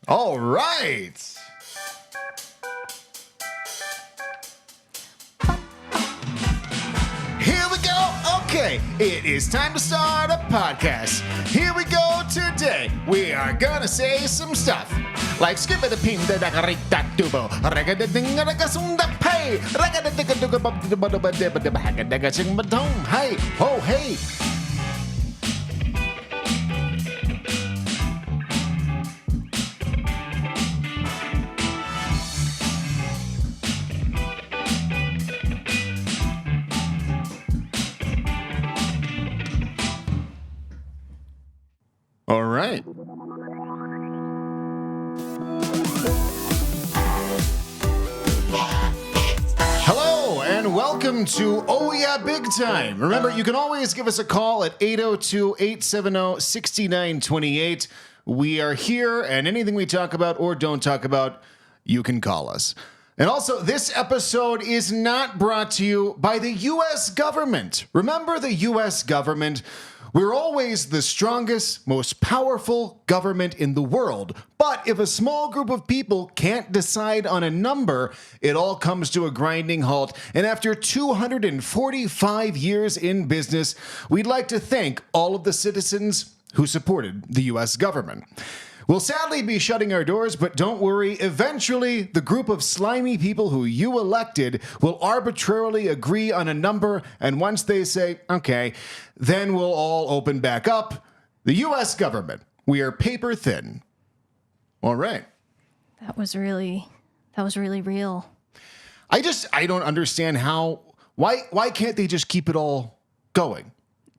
All right. Here we go. Okay, it is time to start a podcast. Here we go today. We are gonna say some stuff. Like skip the pin the dagarita tubo. Regada dinga ragasunda pay. Regada digga dugga bub the bada bada bada baga daga sing badom. Hey, ho, hey. All right. Hello and welcome to Oh Yeah Big Time. Remember, you can always give us a call at 802-870-6928. We are here, and anything we talk about or don't talk about, you can call us. And also, this episode is not brought to you by the U.S. government. Remember the U.S. government? We're always the strongest, most powerful government in the world. But if a small group of people can't decide on a number, it all comes to a grinding halt. And after 245 years in business, we'd like to thank all of the citizens who supported the U.S. government. We'll sadly be shutting our doors, but don't worry. Eventually, the group of slimy people who you elected will arbitrarily agree on a number, and once they say, okay, then we'll all open back up. The U.S. government, we are paper thin. All right. That was really real. I don't understand why can't they just keep it all going?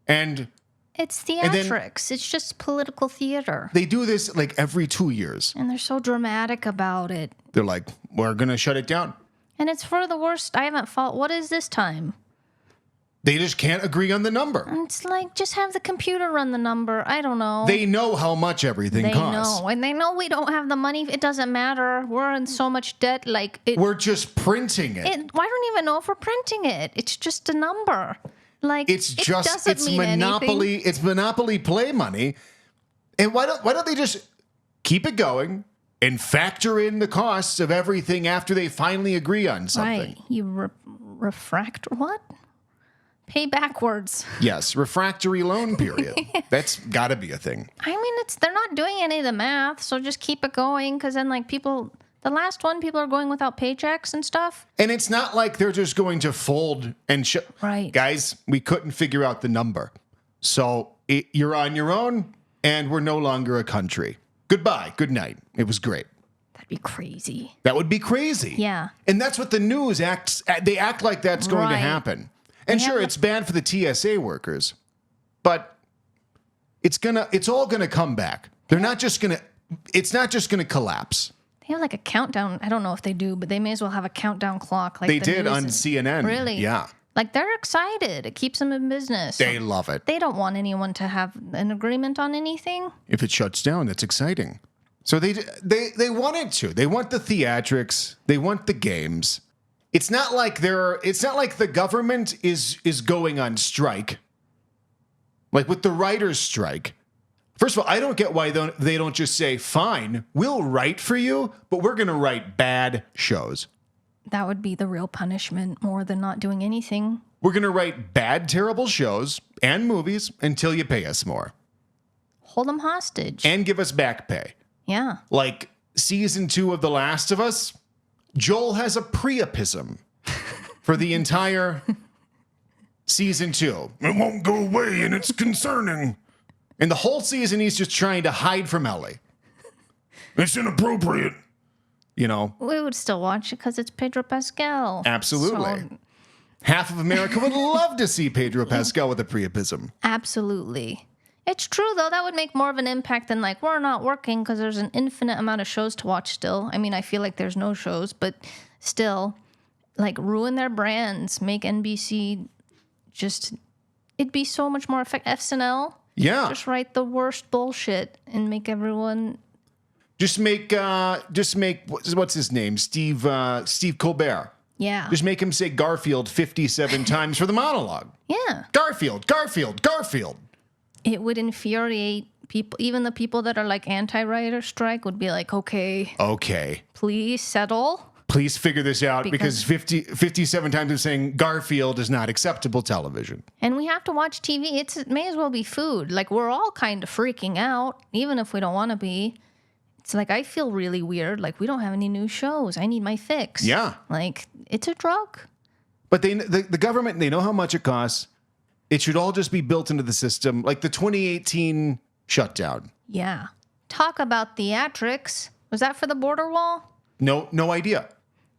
And it's theatrics. It's just political theater. They do this like every 2 years. And they're so dramatic about it. They're like, we're going to shut it down. And it's for the worst. I haven't fought. What is this time? They just can't agree on the number. It's like, just have the computer run the number. I don't know. They know how much everything costs. They know. And they know we don't have the money. It doesn't matter. We're in so much debt. We're just printing it. I don't even know if we're printing it. It's just a number. It's monopoly. Anything. It's monopoly play money. And why don't they just keep it going and factor in the costs of everything after they finally agree on something? Right. You what? Pay backwards. Yes, refractory loan period. That's got to be a thing. I mean, they're not doing any of the math, so just keep it going, because then people are going without paychecks and stuff. And it's not like they're just going to fold and right. Guys, we couldn't figure out the number. So you're on your own, and we're no longer a country. Goodbye. Good night. It was great. That'd be crazy. That would be crazy. Yeah. And that's what the news acts. They act like that's going to happen. And sure, it's bad for the TSA workers, but it's all gonna come back. It's not just gonna collapse. They have like a countdown. I don't know if they do, but they may as well have a countdown clock. Like they did on CNN. Really? Yeah. Like, they're excited. It keeps them in business. They love it. They don't want anyone to have an agreement on anything. If it shuts down, that's exciting. So they want it to. They want the theatrics. They want the games. It's not like the government is going on strike. Like with the writers' strike. First of all, I don't get why they don't just say, fine, we'll write for you, but we're going to write bad shows. That would be the real punishment, more than not doing anything. We're going to write bad, terrible shows and movies until you pay us more. Hold them hostage. And give us back pay. Yeah. Like season 2 of The Last of Us, Joel has a priapism for the entire season 2. It won't go away, and it's concerning. And the whole season, he's just trying to hide from Ellie. It's inappropriate. You know. We would still watch it because it's Pedro Pascal. Absolutely. So, half of America would love to see Pedro Pascal with a priapism. Absolutely. It's true, though. That would make more of an impact than, we're not working because there's an infinite amount of shows to watch still. I mean, I feel like there's no shows, but still, ruin their brands, make NBC it'd be so much more effective. SNL. Yeah. Just write the worst bullshit and make everyone... Just make what's his name? Steve Colbert. Yeah. Just make him say Garfield 57 times for the monologue. Yeah. Garfield, Garfield, Garfield. It would infuriate people, even the people that are like anti-writer strike would be like, okay, please settle. Please figure this out because 57 times I'm saying Garfield is not acceptable television. And we have to watch TV. It may as well be food. Like, we're all kind of freaking out, even if we don't want to be. It's like, I feel really weird. Like, we don't have any new shows. I need my fix. Yeah. Like, it's a drug. But the government, they know how much it costs. It should all just be built into the system, like the 2018 shutdown. Yeah. Talk about theatrics. Was that for the border wall? No idea.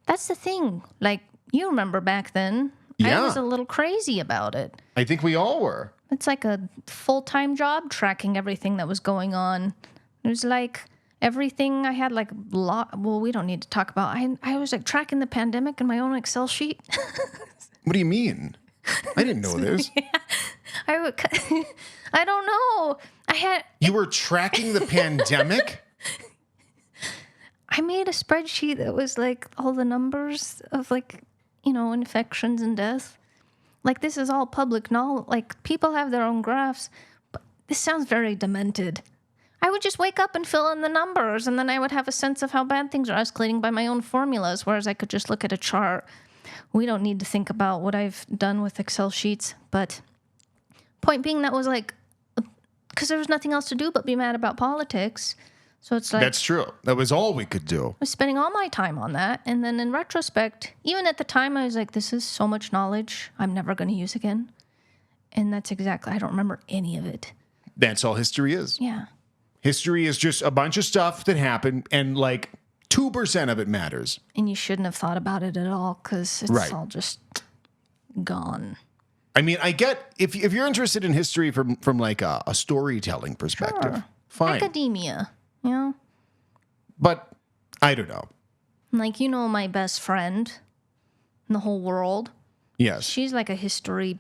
That's the thing. Like, you remember back then. Yeah. I was a little crazy about it. I think we all were. It's like a full-time job tracking everything that was going on. It was like everything I had, like, well, we don't need to talk about. I was like tracking the pandemic in my own Excel sheet. What do you mean? I didn't know this. Yeah. I don't know. You were tracking the pandemic? I made a spreadsheet that was like all the numbers of, like, you know, infections and death. Like, this is all public knowledge. Like, people have their own graphs. But this sounds very demented. I would just wake up and fill in the numbers, and then I would have a sense of how bad things are escalating by my own formulas, whereas I could just look at a chart. We don't need to think about what I've done with Excel sheets. But point being, that was like, because there was nothing else to do but be mad about politics. So it's like, that's true. That was all we could do. I was spending all my time on that. And then in retrospect, even at the time, I was like, this is so much knowledge I'm never going to use again. And that's exactly, I don't remember any of it. That's all history is. Yeah. History is just a bunch of stuff that happened, and like 2% of it matters. And you shouldn't have thought about it at all because it's all just gone. I mean, I get, if you're interested in history from like a storytelling perspective, Sure. fine. Academia. You know? But I don't know. Like, you know, my best friend in the whole world. Yes. She's like a history,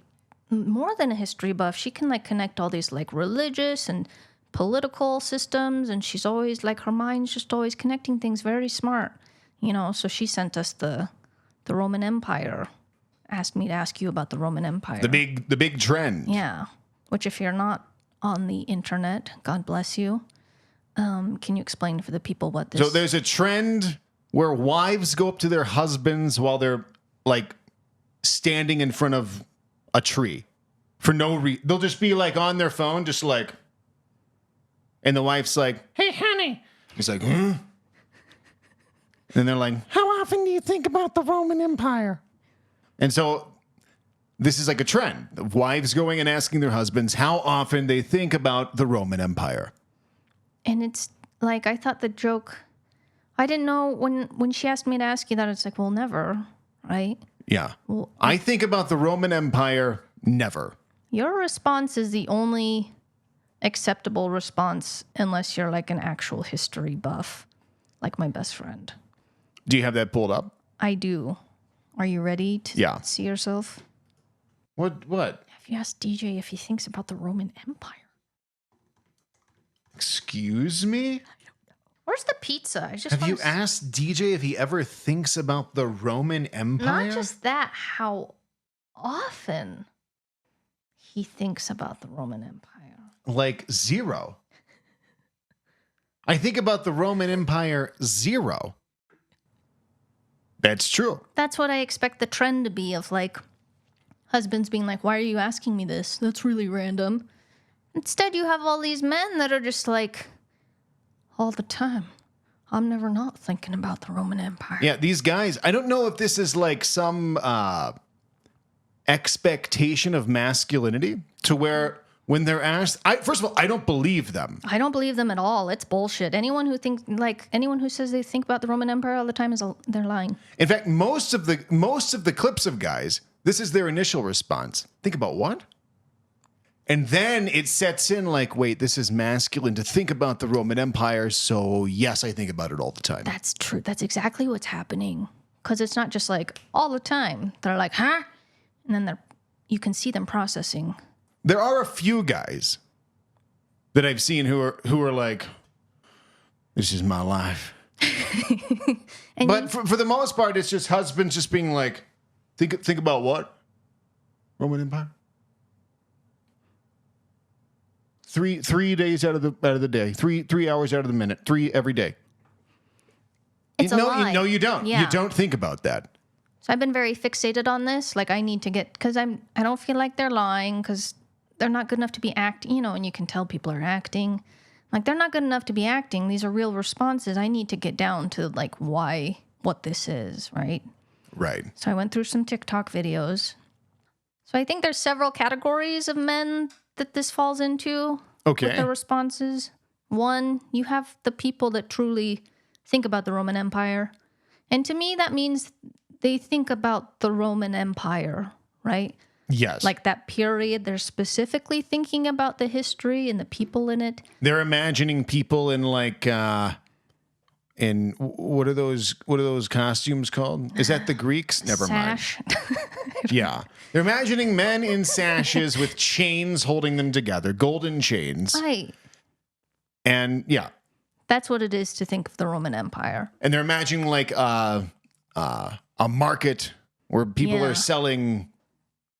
more than a history buff. She can like connect all these like religious and political systems. And she's always like, her mind's just always connecting things, very smart. You know, so she sent us the Roman Empire. Asked me to ask you about the Roman Empire. The big trend. Yeah. Which, if you're not on the internet, God bless you. Can you explain for the people what this? So there's a trend where wives go up to their husbands while they're like standing in front of a tree for no reason. They'll just be like on their phone, just like, and the wife's like, "Hey, honey." He's like, "Hmm." And they're like, "How often do you think about the Roman Empire?" And so this is like a trend of wives going and asking their husbands how often they think about the Roman Empire. And it's like, I thought the joke, I didn't know when she asked me to ask you that, it's like, well, never, right? Yeah. Well, I think about the Roman Empire never. Your response is the only acceptable response unless you're like an actual history buff, like my best friend. Do you have that pulled up? I do. Are you ready to see yourself? What? Have you asked DJ if he thinks about the Roman Empire? Excuse me? Where's the pizza? Have you asked DJ if he ever thinks about the Roman Empire? Not just that, how often he thinks about the Roman Empire. Like 0. I think about the Roman Empire 0. That's true. That's what I expect the trend to be, of like husbands being like, why are you asking me this? That's really random. Instead, you have all these men that are just like, all the time, I'm never not thinking about the Roman Empire. Yeah, these guys, I don't know if this is like some expectation of masculinity to where when they're asked, first of all, I don't believe them. I don't believe them at all. It's bullshit. Anyone who says they think about the Roman Empire all the time they're lying. In fact, most of the clips of guys, this is their initial response. Think about what? And then it sets in like, wait, this is masculine to think about the Roman Empire. So yes, I think about it all the time. That's true. That's exactly what's happening. Because it's not just like all the time. They're like, huh? And then you can see them processing. There are a few guys that I've seen who are like, this is my life. But for the most part, it's just husbands just being like, think about what? Roman Empire? 3 days out of the day, 3 hours out of the minute, 3 every day. It's a lie. No, you don't. Yeah. You don't think about that. So I've been very fixated on this. Like I need to get, because I don't feel like they're lying because they're not good enough to be acting, you know, and you can tell people are acting. Like they're not good enough to be acting. These are real responses. I need to get down to like what this is, right? Right. So I went through some TikTok videos. So I think there's several categories of men that this falls into. Okay. With their responses. One, you have the people that truly think about the Roman Empire. And to me, that means they think about the Roman Empire, right? Yes. Like that period. They're specifically thinking about the history and the people in it. They're imagining people in like in what are those costumes called? Is that the Greeks? Never Sash. mind. Yeah. They're imagining men in sashes with chains holding them together, golden chains. Right. And yeah. That's what it is to think of the Roman Empire. And they're imagining like a market where people are selling,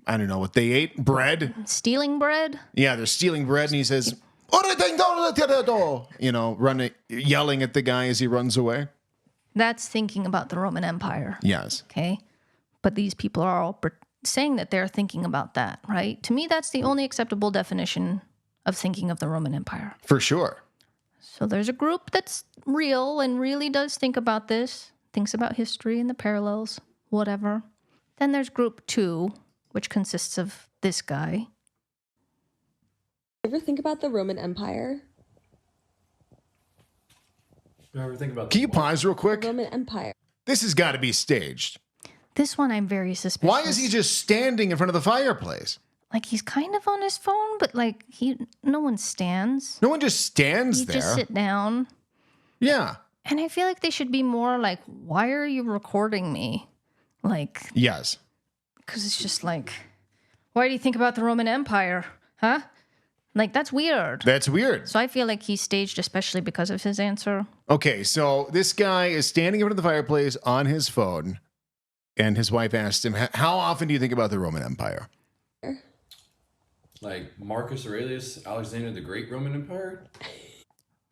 I don't know what they ate, bread. Stealing bread? Yeah, they're stealing bread, and he says, you know, yelling at the guy as he runs away. That's thinking about the Roman Empire. Yes. Okay. But these people are all saying that they're thinking about that, right? To me, that's the only acceptable definition of thinking of the Roman Empire. For sure. So there's a group that's real and really does think about this, thinks about history and the parallels, whatever. Then there's group 2, which consists of this guy. Ever think about the Roman Empire? Ever think about Can you pause real quick? Roman Empire. This has got to be staged. This one I'm very suspicious. Why is he just standing in front of the fireplace? Like he's kind of on his phone, but like no one stands. No one just stands You there. just sit down. Yeah. And I feel like they should be more like, why are you recording me? Like, Yes. because it's just like, why do you think about the Roman Empire? Huh? Like, that's weird. That's weird. So I feel like he's staged, especially because of his answer. Okay, so this guy is standing in front of the fireplace on his phone, and his wife asked him, how often do you think about the Roman Empire? like Marcus Aurelius, Alexander the Great Roman Empire?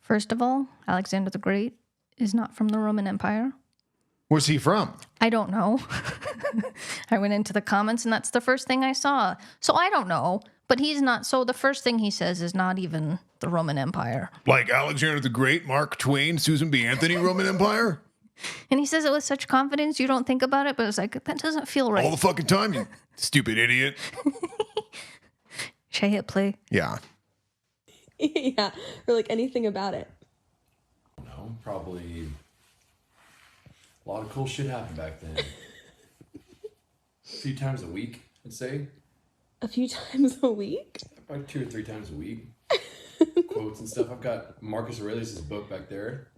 First of all, Alexander the Great is not from the Roman Empire. Where's he from? I don't know. I went into the comments and that's the first thing I saw. So I don't know, but he's not. So the first thing he says is not even the Roman Empire. Like Alexander the Great, Mark Twain, Susan B. Anthony, Roman Empire? And he says it with such confidence, you don't think about it, but it's like, that doesn't feel right. All the fucking time, you stupid idiot. Should I hit play? Yeah. Yeah, or like anything about it. No, probably a lot of cool shit happened back then. A few times a week, I'd say. A few times a week? About 2 or 3 times a week. Quotes and stuff. I've got Marcus Aurelius' book back there.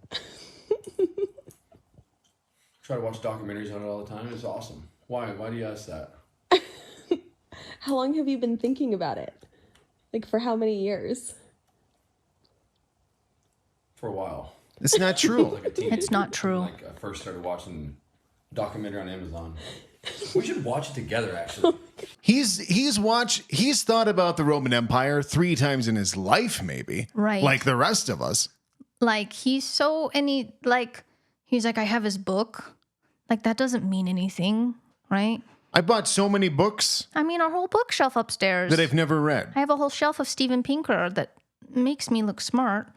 Try to watch documentaries on it all the time. It's awesome. Why? Why do you ask that? How long have you been thinking about it? Like, for how many years? For a while. It's not I was true. like a teenager. It's not true. Like I first started watching a documentary on Amazon. We should watch it together, actually. He's thought about the Roman Empire 3 times in his life, maybe. Right. Like the rest of us. Like, he's like, I have his book. Like, that doesn't mean anything, right? I bought so many books I mean, our whole bookshelf upstairs. that I've never read. I have a whole shelf of Steven Pinker that makes me look smart.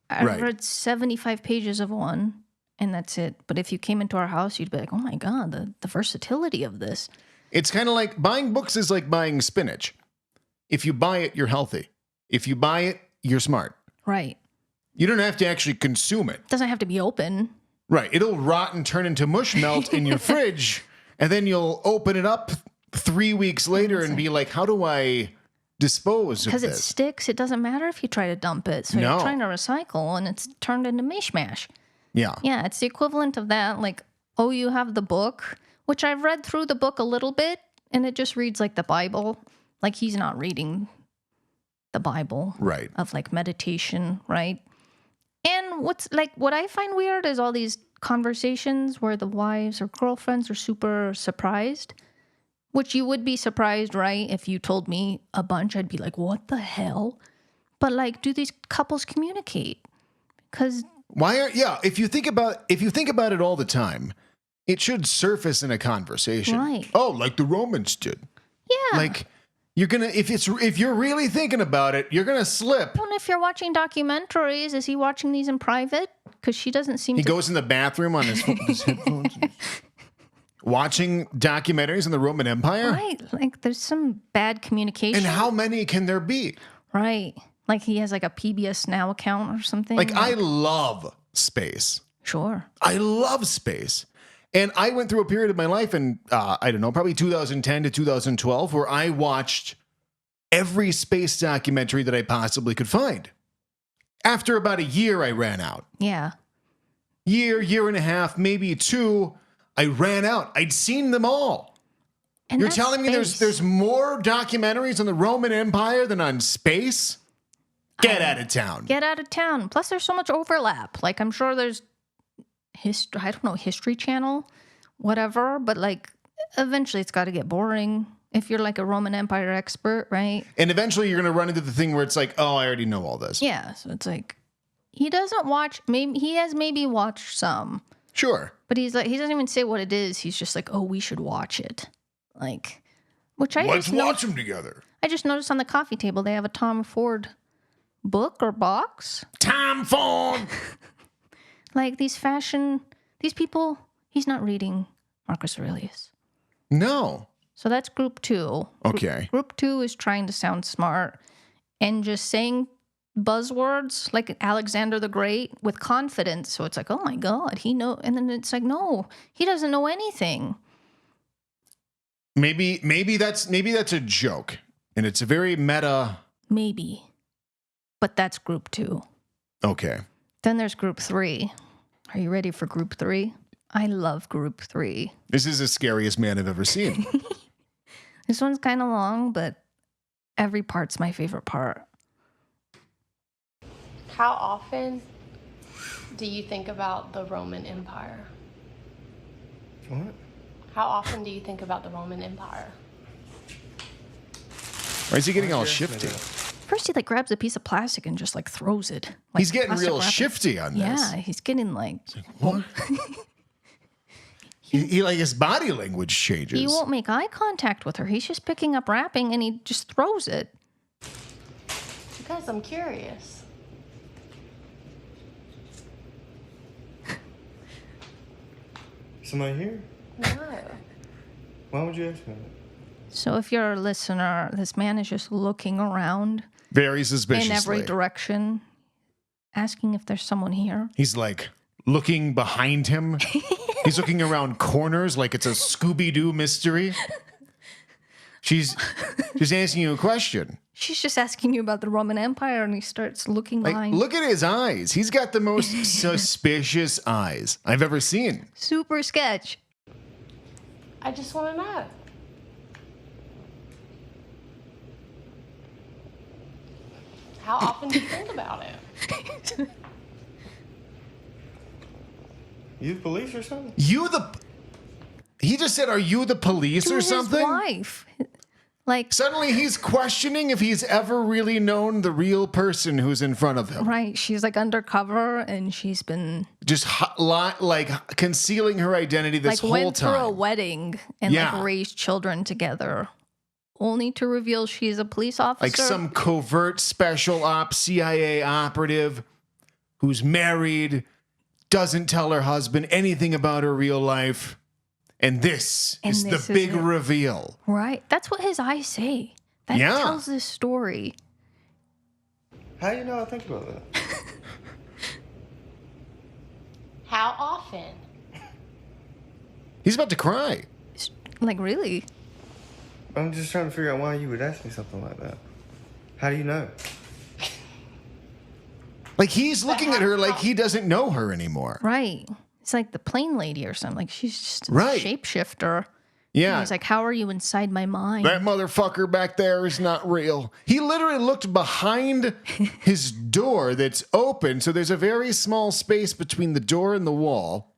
I've Right. read 75 pages of one, and that's it. But if you came into our house, you'd be like, oh my God, the versatility of this. It's kind of like buying books is like buying spinach. If you buy it, you're healthy. If you buy it, you're smart. Right. You don't have to actually consume it. Doesn't have to be open. Right. It'll rot and turn into mush melt in your fridge, and then you'll open it up 3 weeks later and be like, how do I dispose of Because it this? sticks. It doesn't matter if you try to dump it. So No. you're trying to recycle, and it's turned into mishmash. Yeah. Yeah, it's the equivalent of that. Like, oh, you have the book, which I've read through the book a little bit, and it just reads like the Bible. Like, he's not reading the Bible. Right. Of like meditation, right? And what I find weird is all these conversations where the wives or girlfriends are super surprised, which you would be surprised, right? If you told me a bunch, I'd be like, what the hell? But like, do these couples communicate? Because if you think about it all the time, it should surface in a conversation. Right. Oh, like the Romans did. yeah, Like you're gonna if you're really thinking about it, you're gonna slip. Well, if you're watching documentaries, is he watching these in private? Because she doesn't seem He to. goes in the bathroom on his headphones, watching documentaries on the Roman Empire. Right. Like, there's some bad communication. And how many can there be? Right. Like, he has like a PBS Now account or something. Like I love space. Sure. I love space. And I went through a period of my life in, I don't know, probably 2010 to 2012, where I watched every space documentary that I possibly could find. After about a year, I ran out. Yeah. Year and a half, maybe 2, I ran out. I'd seen them all. And You're that's telling me space. there's more documentaries on the Roman Empire than on space? Get out of town. Get out of town. Plus, there's so much overlap. Like, I'm sure there's History Channel, whatever. But like, eventually, it's got to get boring if you're like a Roman Empire expert, right? And eventually, you're going to run into the thing where it's like, oh, I already know all this. Yeah. So it's like he doesn't watch. Maybe he has watched some, Sure. but he doesn't even say what it is. He's just like, oh, we should watch it. Like, which Let's watch them together. I just noticed on the coffee table they have a Tom Ford book or box. Tom Ford. Like these people, he's not reading Marcus Aurelius. No. So that's group 2. Okay. Group 2 is trying to sound smart and just saying buzzwords like Alexander the Great with confidence. So it's like, oh my God, he knows. And then it's like, no, he doesn't know anything. Maybe that's a joke, and it's a very meta. Maybe. But that's group 2. Okay. Then there's group 3. Are you ready for group 3? I love group 3. This is the scariest man I've ever seen. This one's kind of long, but every part's my favorite part. How often do you think about the Roman Empire? What? How often do you think about the Roman Empire? Why is he getting all Yes, shifty? maybe. First, he like grabs a piece of plastic and just like throws it. Like He's getting plastic real wrapping. shifty on this. Yeah, he's getting like What? he like his body language changes. he won't make eye contact with her. He's just picking up wrapping and he just throws it. Because I'm curious. Somebody here? No. Why would you ask me that? So if you're a listener, this man is just looking around Very in suspiciously. every direction, asking if there's someone here. He's like looking behind him. He's looking around corners like it's a Scooby-Doo mystery. She's asking you a question. She's just asking you about the Roman Empire, and he starts looking Like, behind. look at his eyes. He's got the most suspicious eyes I've ever seen. Super sketch. I just want to know. How often do you think about it? You the police or something? He just said, "Are you the police To or his something?" wife. Like, Suddenly he's questioning if he's ever really known the real person who's in front of him. right, she's like undercover, and she's been Just like concealing her identity this like whole went through a time. wedding and Yeah. like raised children together, only to reveal she's a police officer. Like some covert special ops CIA operative who's married, doesn't tell her husband anything about her real life. And this is this the is big it. reveal. Right, that's what his eyes say. That Yeah. tells this story. How do you know I think about that? How often? He's about to cry. Like, really? I'm just trying to figure out why you would ask me something like that. How do you know? Like he's looking at her like he doesn't know her anymore. Right. It's like the plane lady or something. Like, she's just a Right. shapeshifter. Yeah. He's like, how are you inside my mind? That motherfucker back there is not real. He literally looked behind his door that's open. So there's a very small space between the door and the wall.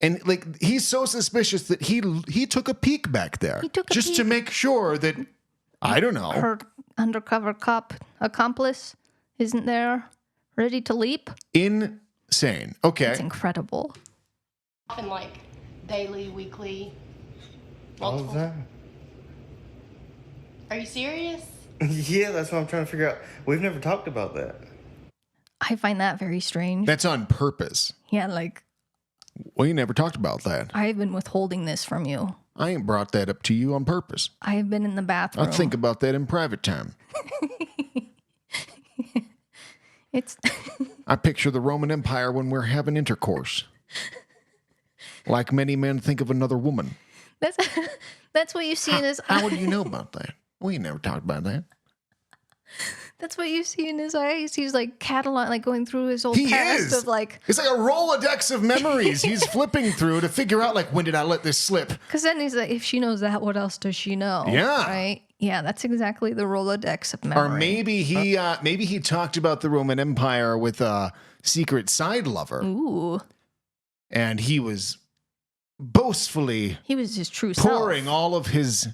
And like he's so suspicious that he took a peek back there. He took a just to peek. make sure that I don't know. Her undercover cop accomplice isn't there, ready to leap. Insane. Okay. It's incredible. Often like daily, weekly, All the multiple. time. Are you serious? Yeah, that's what I'm trying to figure out. We've never talked about that. I find that very strange. That's on purpose. Yeah, like, We never talked about that. I've been withholding this from you. I ain't brought that up to you on purpose. I've been in the bathroom. I'll think about that in private time. It's I picture the Roman Empire when we're having intercourse. Like many men think of another woman. that's what you see in his How would you know about that? We ain't never talked about that. That's what you see in his eyes. He's like catalog, like going through his old He past is. of like. It's like a Rolodex of memories he's flipping through to figure out, like, when did I let this slip? Because then he's like, if she knows that, what else does she know? Yeah. Right. Yeah, that's exactly the Rolodex of memory. Or maybe he talked about the Roman Empire with a secret side lover, Ooh, and he was boastfully he was his true pouring self. all of his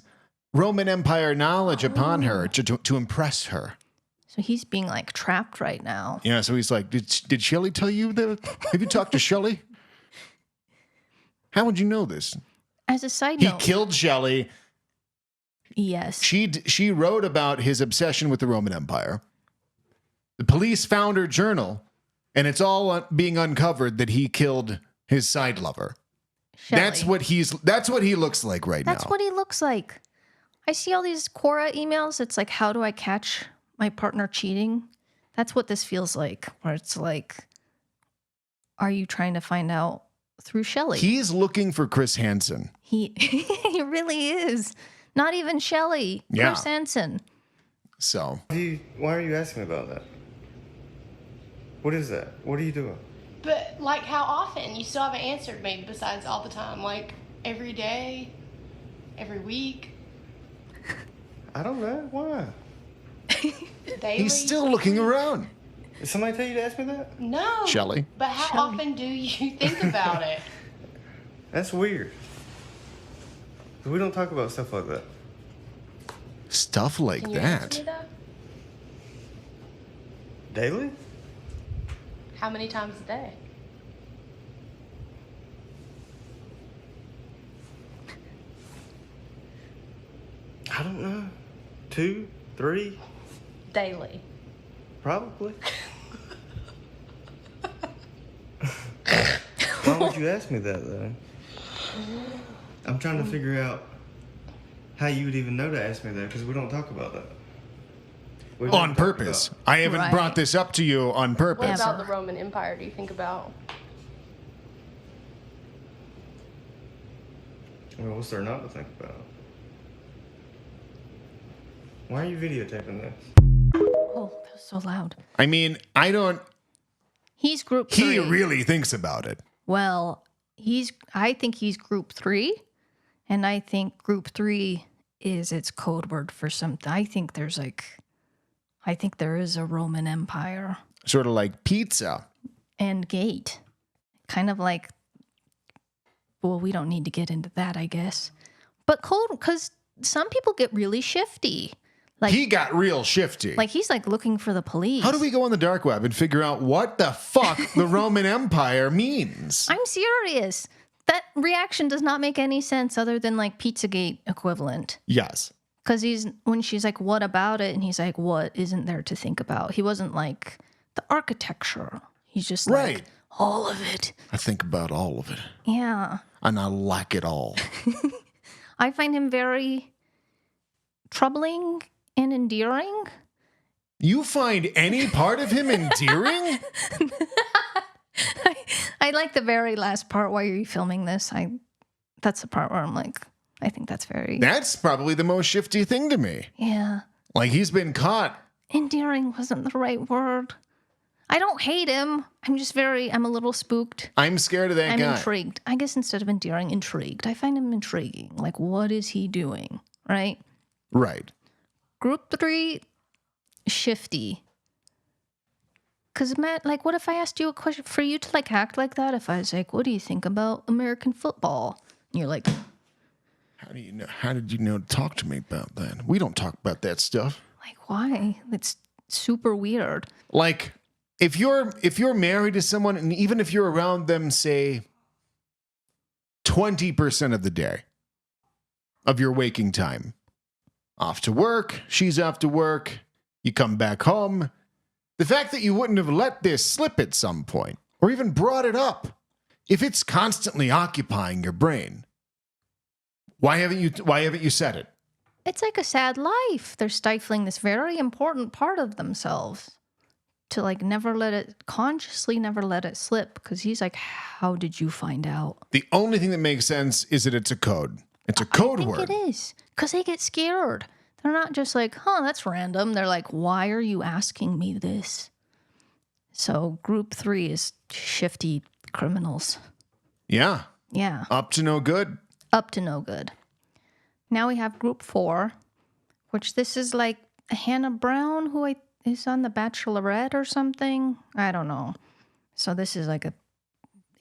Roman Empire knowledge upon her to impress her. So he's being like trapped right now. Yeah, so he's like, did Shelley tell you that? Have you talked to Shelley? How would you know this? As a side He note, killed Shelley. yes, She wrote about his obsession with the Roman Empire. The police found her journal, and it's all being uncovered that he killed his side lover. Shelley. That's what he looks like right That's now. what he looks like. I see all these Quora emails. It's like, how do I catch my partner cheating? That's what this feels like, where it's like, are you trying to find out through Shelley? He's looking for Chris Hansen. He really is. Not even Shelley. Yeah. Chris Hansen. So Why are you asking me about that? What is that? What are you doing? But like, how often? You still haven't answered me. Besides all the time, like every day, every week, I don't know. Why? daily. he's still looking around. Did somebody tell you to ask me that? No, Shelley? But how Shelley. often do you think about it? That's weird. We don't talk about stuff like that. Stuff like Can you answer that. me though? Daily? How many times a day? I don't know. 2, 3, Daily. probably. Why would you ask me that though? I'm trying to figure out how you would even know to ask me that because we don't talk about that. We've never On talked purpose. about- I haven't Right. brought this up to you on What purpose. about the Roman Empire do you think about? Well, what's there not to think about? Why are you videotaping this? Oh, that was so loud. I mean, He's group he 3. really thinks about it. Well, I think he's group 3, and I think group 3 is its code word for something. I think there is a Roman Empire Sort of like pizza. and gate. Kind of like, well, we don't need to get into that, I guess. But code, because some people get really shifty. Like, He got real shifty. like he's like looking for the police. How do we go on the dark web and figure out what the fuck the Roman Empire means? I'm serious. That reaction does not make any sense other than like Pizzagate equivalent. Yes. Because when she's like, what about it? And he's like, what isn't there to think about? He wasn't like the architecture. He's just Right. like, all of it. I think about all of it, Yeah. and I like it all. I find him very troubling and endearing. You find any part of him endearing? I like the very last part. Why are you filming this? That's the part where I'm like, I think that's very, That's probably the most shifty thing to me. yeah. Like, he's been caught. Endearing wasn't the right word. I don't hate him. I'm a little spooked. I'm scared of that I'm guy. intrigued. I guess instead of endearing, intrigued. I find him intriguing. Like, what is he doing? Right? Right. Group 3, shifty. Because, Matt, like, what if I asked you a question for you to, like, act like that? If I was like, what do you think about American football? And you're like, How did you know to talk to me about that? We don't talk about that stuff. Like, why? It's super weird. Like, if you're married to someone, and even if you're around them, say, 20% of the day of your waking time, off to work, she's off to work, you come back home, the fact that you wouldn't have let this slip at some point, or even brought it up, if it's constantly occupying your brain, why haven't you said it? It's like a sad life. They're stifling this very important part of themselves to like consciously never let it slip. Because he's like, how did you find out? The only thing that makes sense is that it's a code. It's a code word. I think it is. Because they get scared. They're not just like, that's random. They're like, why are you asking me this? So group 3 is shifty criminals. Yeah. Yeah. Up to no good. Up to no good. Now we have group 4, which this is like Hannah Brown, who is on The Bachelorette or something. I don't know. So this is like a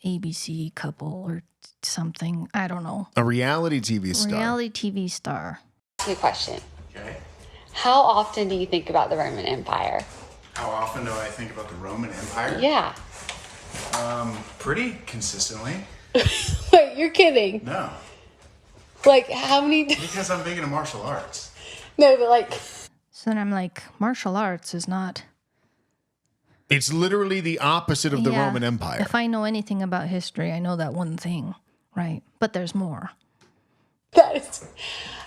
ABC couple or something. I don't know. A reality TV star. Reality TV star. Good question. Okay. How often do you think about the Roman Empire? How often do I think about the Roman Empire? Yeah. Pretty consistently. Wait, you're kidding. No. Like, how many... Because I'm big into martial arts. No, but like... So then I'm like, martial arts is not... It's literally the opposite of the Roman Empire. If I know anything about history, I know that one thing, right? But there's more. That is...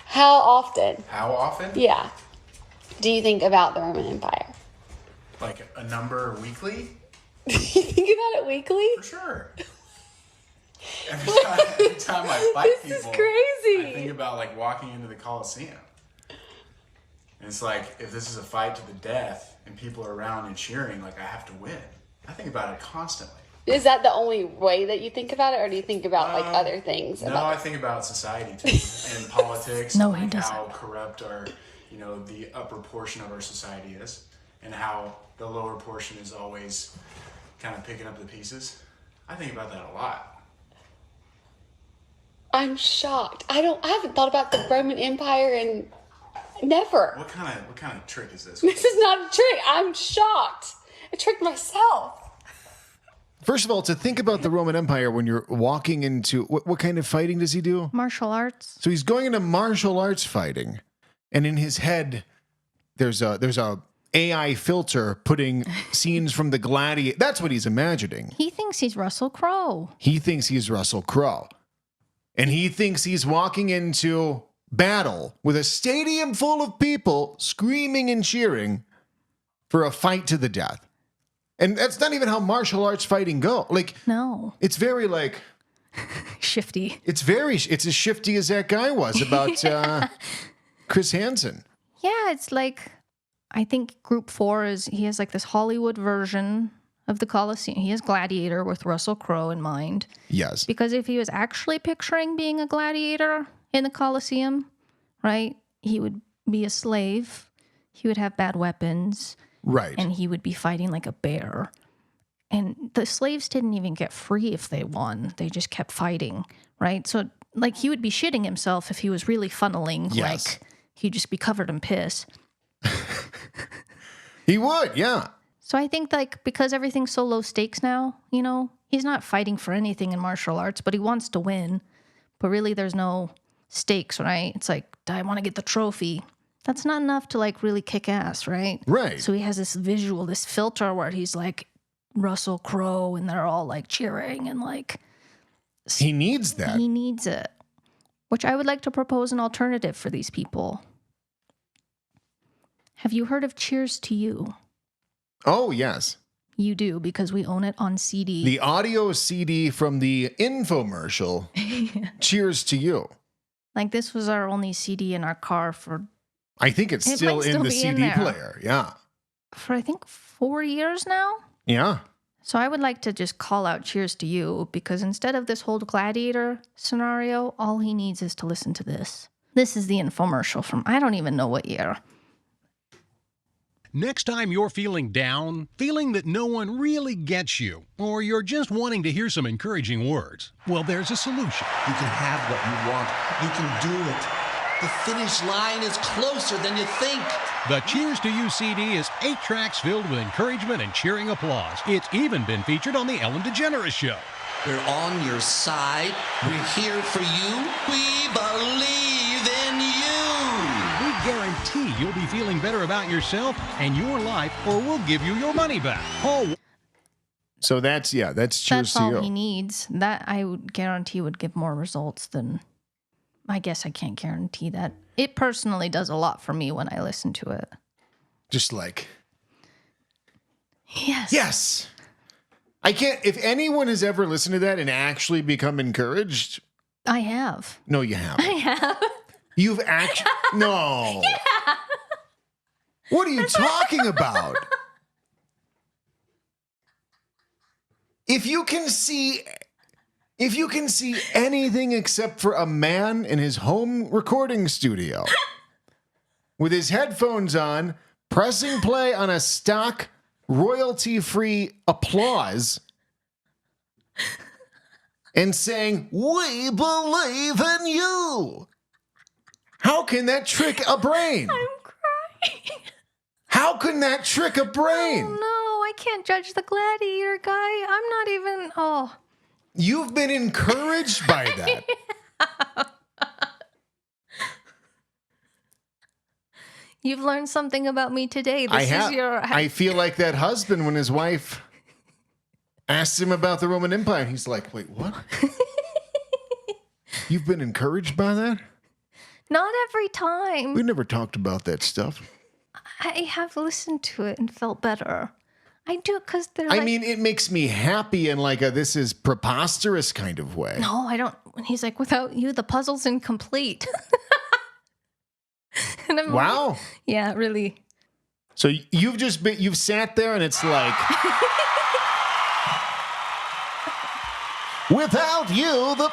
How often? How often? Yeah. Do you think about the Roman Empire? Like a number weekly? You think about it weekly? For sure. Every time I fight This is people, crazy. I think about like walking into the Coliseum. And it's like, if this is a fight to the death and people are around and cheering, like I have to win. I think about it constantly. Is that the only way that you think about it, or do you think about like other things? No, I think about society too, and politics. No, and he doesn't. How corrupt the upper portion of our society is, and how the lower portion is always kind of picking up the pieces. I think about that a lot. I'm shocked. I haven't thought about the Roman Empire in never. What kind of trick is this? This is not a trick. I'm shocked. I tricked myself. First of all, to think about the Roman Empire when you're walking into... What kind of fighting does he do? Martial arts. So he's going into martial arts fighting, and in his head, there's a AI filter putting scenes from the Gladiator. That's what he's imagining. He thinks he's Russell Crowe. He thinks he's Russell Crowe. And he thinks he's walking into battle with a stadium full of people screaming and cheering for a fight to the death. And that's not even how martial arts fighting go. Like, No. it's very like... Shifty. It's as shifty as that guy was about Chris Hansen. Yeah, it's like, I think group 4 he has like this Hollywood version of the Coliseum. He has Gladiator with Russell Crowe in mind. Yes. Because if he was actually picturing being a gladiator in the Coliseum, right, he would be a slave. He would have bad weapons. Right. And he would be fighting like a bear. And the slaves didn't even get free if they won. They just kept fighting, right? So, like, he would be shitting himself if he was really funneling. Yes. Like, he'd just be covered in piss. He would, yeah. So I think, like, because everything's so low stakes now, you know, he's not fighting for anything in martial arts, but he wants to win. But really, there's no stakes, right? It's like, I want to get the trophy. That's not enough to, like, really kick ass, right? Right. So he has this visual, this filter where he's, like, Russell Crowe, and they're all, like, cheering, and, like... He needs that. He needs it. Which I would like to propose an alternative for these people. Have you heard of Cheers to You? Oh, yes. You do, because we own it on CD. The audio CD from the infomercial, Cheers to You. Like, this was our only CD in our car for... I think it's It still might in still the be in CD there. player. Yeah. For, I think, 4 years now? Yeah. So I would like to just call out Cheers to You, because instead of this whole gladiator scenario, all he needs is to listen to this. This is the infomercial from, I don't even know what year. Next time you're feeling down, feeling that no one really gets you, or you're just wanting to hear some encouraging words, well, there's a solution. You can have what you want. You can do it. The finish line is closer than you think. The Cheers to You CD is 8 tracks filled with encouragement and cheering applause. It's even been featured on The Ellen DeGeneres Show. We're on your side. We're here for you. We believe in you. We guarantee you'll be feeling better about yourself and your life, or we'll give you your money back. Oh. So that's Cheers That's to all You. he needs. That I would guarantee would give more results than... I guess I can't guarantee that. It personally does a lot for me when I listen to it. Just like... Yes. Yes! I can't... If anyone has ever listened to that and actually become encouraged... I have. No, you haven't. I have. You've actually... No. Yeah. What are you talking about? If you can see anything except for a man in his home recording studio with his headphones on, pressing play on a stock royalty-free applause and saying, "We believe in you." How can that trick a brain? I'm crying. How can that trick a brain? Oh, no, I can't judge the gladiator guy. I'm not even... Oh... You've been encouraged by that. You've learned something about me today. I feel like that husband when his wife asked him about the Roman Empire. And he's like, wait, what? You've been encouraged by that? Not every time. We never talked about that stuff. I have listened to it and felt better. I do it because they're I mean, it makes me happy in like a this is preposterous kind of way. No, I don't. When he's like, without you, the puzzle's incomplete. And I'm Wow. Like, yeah, really. So you've sat there and it's like, without you, the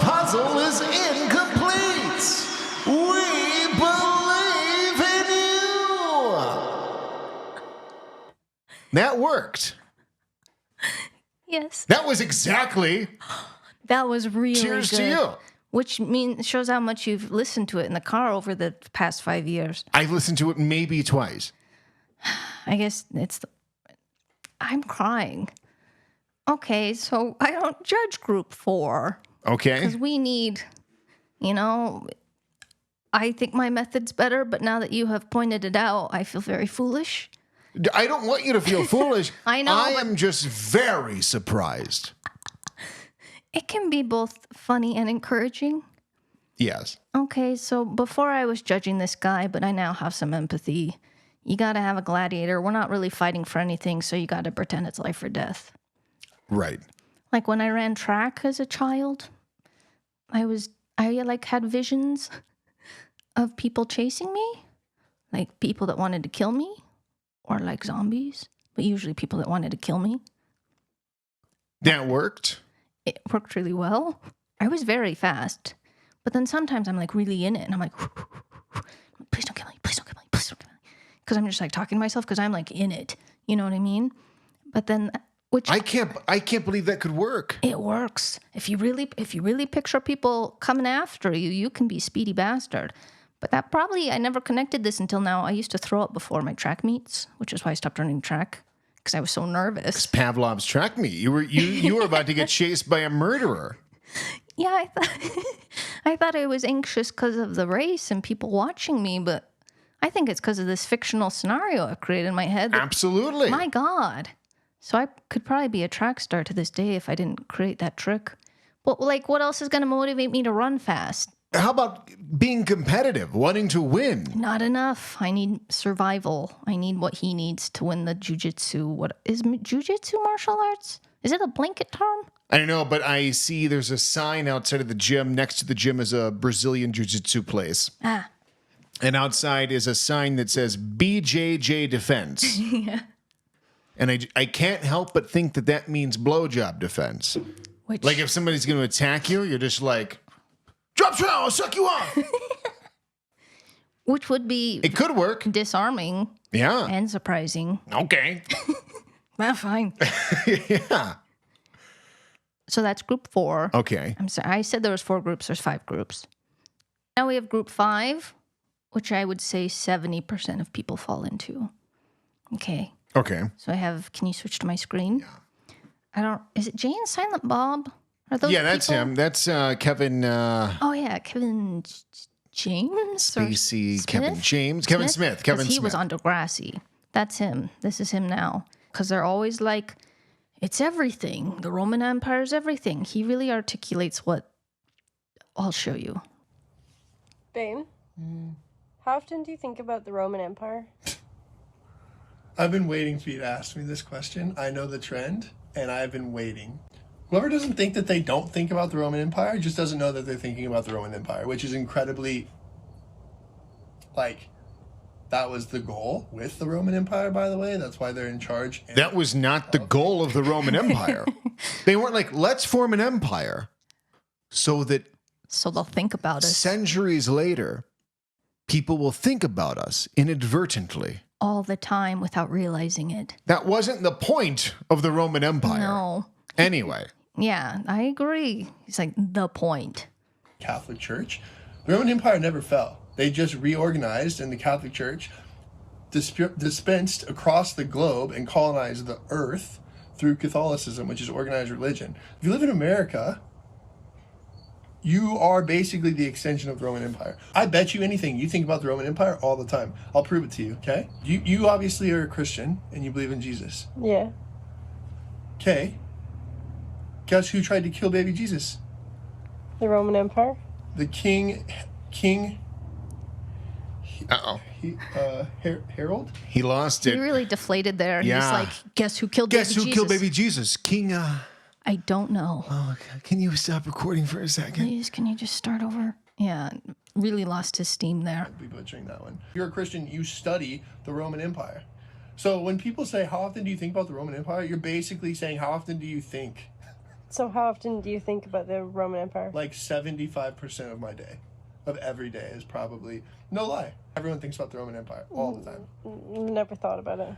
puzzle is incomplete. We believe in you. That worked. Yes. That was exactly. That was really Cheers good. to you. Which shows how much you've listened to it in the car over the past 5 years. I've listened to it maybe twice. I guess I'm crying. Okay, so I don't judge group 4. Okay. Because we need, I think my method's better, but now that you have pointed it out, I feel very foolish. I don't want you to feel foolish. I know, I but- am just very surprised. It can be both funny and encouraging. Yes. Okay, so before I was judging this guy, but I now have some empathy. You got to have a gladiator. We're not really fighting for anything, so you got to pretend it's life or death. Right. Like when I ran track as a child, I had visions of people chasing me, like people that wanted to kill me, or like zombies, but usually people that wanted to kill me. That worked. It worked really well. I was very fast, but then sometimes I'm like really in it, and I'm like, please don't kill me, please don't kill me, please don't kill me, because I'm just like talking to myself because I'm like in it. You know what I mean? But then, I can't believe that could work. It works. If you really picture people coming after you, you can be Speedy Bastard. But I never connected this until now. I used to throw up before my track meets, which is why I stopped running track. Because I was so nervous. Pavlov's track meet. You were about to get chased by a murderer. Yeah, I thought I was anxious because of the race and people watching me, but I think it's because of this fictional scenario I created in my head. Absolutely. My God. So I could probably be a track star to this day if I didn't create that trick. But what else is going to motivate me to run fast? How about being competitive, wanting to win? Not enough. I need survival. I need what he needs to win the jujitsu. What is jujitsu martial arts? Is it a blanket term? I don't know, but I see there's a sign outside of the gym. Next to the gym is a Brazilian jiu-jitsu place. Ah. And outside is a sign that says BJJ Defense. Yeah. And I can't help but think that means blowjob defense. Like if somebody's going to attack you, you're just like, drop trial, I'll suck you off. Which would be It could work. disarming Yeah. and surprising. Okay. Well, fine. Yeah. So that's group 4. Okay. I'm sorry. I said there was 4 groups. There's 5 groups. Now we have group 5, which I would say 70% of people fall into. Okay. Okay. So I have, can you switch to my screen? Yeah. Is it Jay and Silent Bob? Are those That's people? him. That's Kevin Oh, yeah. Kevin James? Or Spacey, Smith? Kevin James, Kevin Smith. Kevin 'Cause he Smith. was on Degrassi. That's him. This is him now. Because they're always like, it's everything. The Roman Empire is everything. He really articulates what I'll show you. Bane, how often do you think about the Roman Empire? I've been waiting for you to ask me this question. I know the trend, and I've been waiting. Whoever doesn't think that they don't think about the Roman Empire just doesn't know that they're thinking about the Roman Empire, which is incredibly, that was the goal with the Roman Empire, by the way. That's why they're in charge. That was not the goal of the Roman Empire. They weren't like, let's form an empire so that they'll think about us. Centuries later, people will think about us inadvertently. All the time without realizing it. That wasn't the point of the Roman Empire. No. Anyway. Yeah, I agree. It's like the point. Catholic Church. The Roman Empire never fell. They just reorganized, and the Catholic Church dispensed across the globe and colonized the earth through Catholicism, which is organized religion. If you live in America, you are basically the extension of the Roman Empire. I bet you anything, you think about the Roman Empire all the time. I'll prove it to you, okay? You obviously are a Christian, and you believe in Jesus. Yeah. Okay. Guess who tried to kill baby Jesus? The Roman Empire? The king. Uh-oh. Harold? He lost it. He really deflated there. Yeah. He's like, guess who killed baby Jesus? Guess who killed baby Jesus? King, I don't know. Oh, God. Can you stop recording for a second? Please, can you just start over? Yeah, really lost his steam there. I'll be butchering that one. If you're a Christian, you study the Roman Empire. So when people say, how often do you think about the Roman Empire? You're basically saying, how often do you think? So how often do you think about the Roman Empire? Like 75% of my day. Of every day is probably, no lie. Everyone thinks about the Roman Empire all the time. Never thought about it.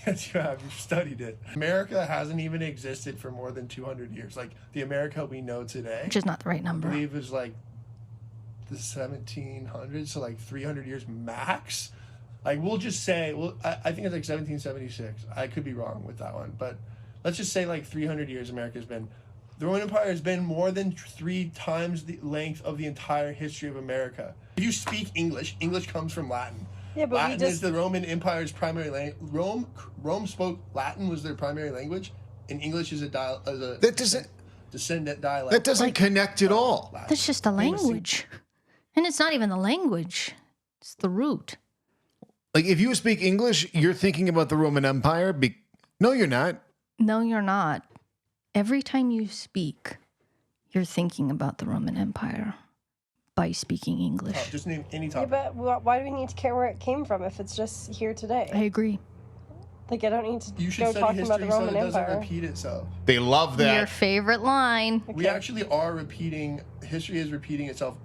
Yes, you have. You've studied it. America hasn't even existed for more than 200 years. Like, the America we know today. Which is not the right number. I believe is like the 1700s, so like 300 years max. Like, we'll just say, I think it's like 1776. I could be wrong with that one. But let's just say like 300 years America's been. The Roman Empire has been more than 3 times the length of the entire history of America. If you speak English, English comes from Latin. Yeah, but Latin is the Roman Empire's primary language. Rome spoke Latin was their primary language, and English is that doesn't descendant dialect. That doesn't connect at all. That's just a language. And it's not even the language. It's the root. Like, if you speak English, you're thinking about the Roman Empire. No, you're not. No, you're not. Every time you speak, you're thinking about the Roman Empire by speaking English. Just name any Yeah, topic. but why do we need to care where it came from if it's just here today? I agree. Like, I don't need to You should go study talking about the history so Roman it doesn't Empire. repeat itself. They love that. Your favorite line. We actually are repeating. History is repeating itself.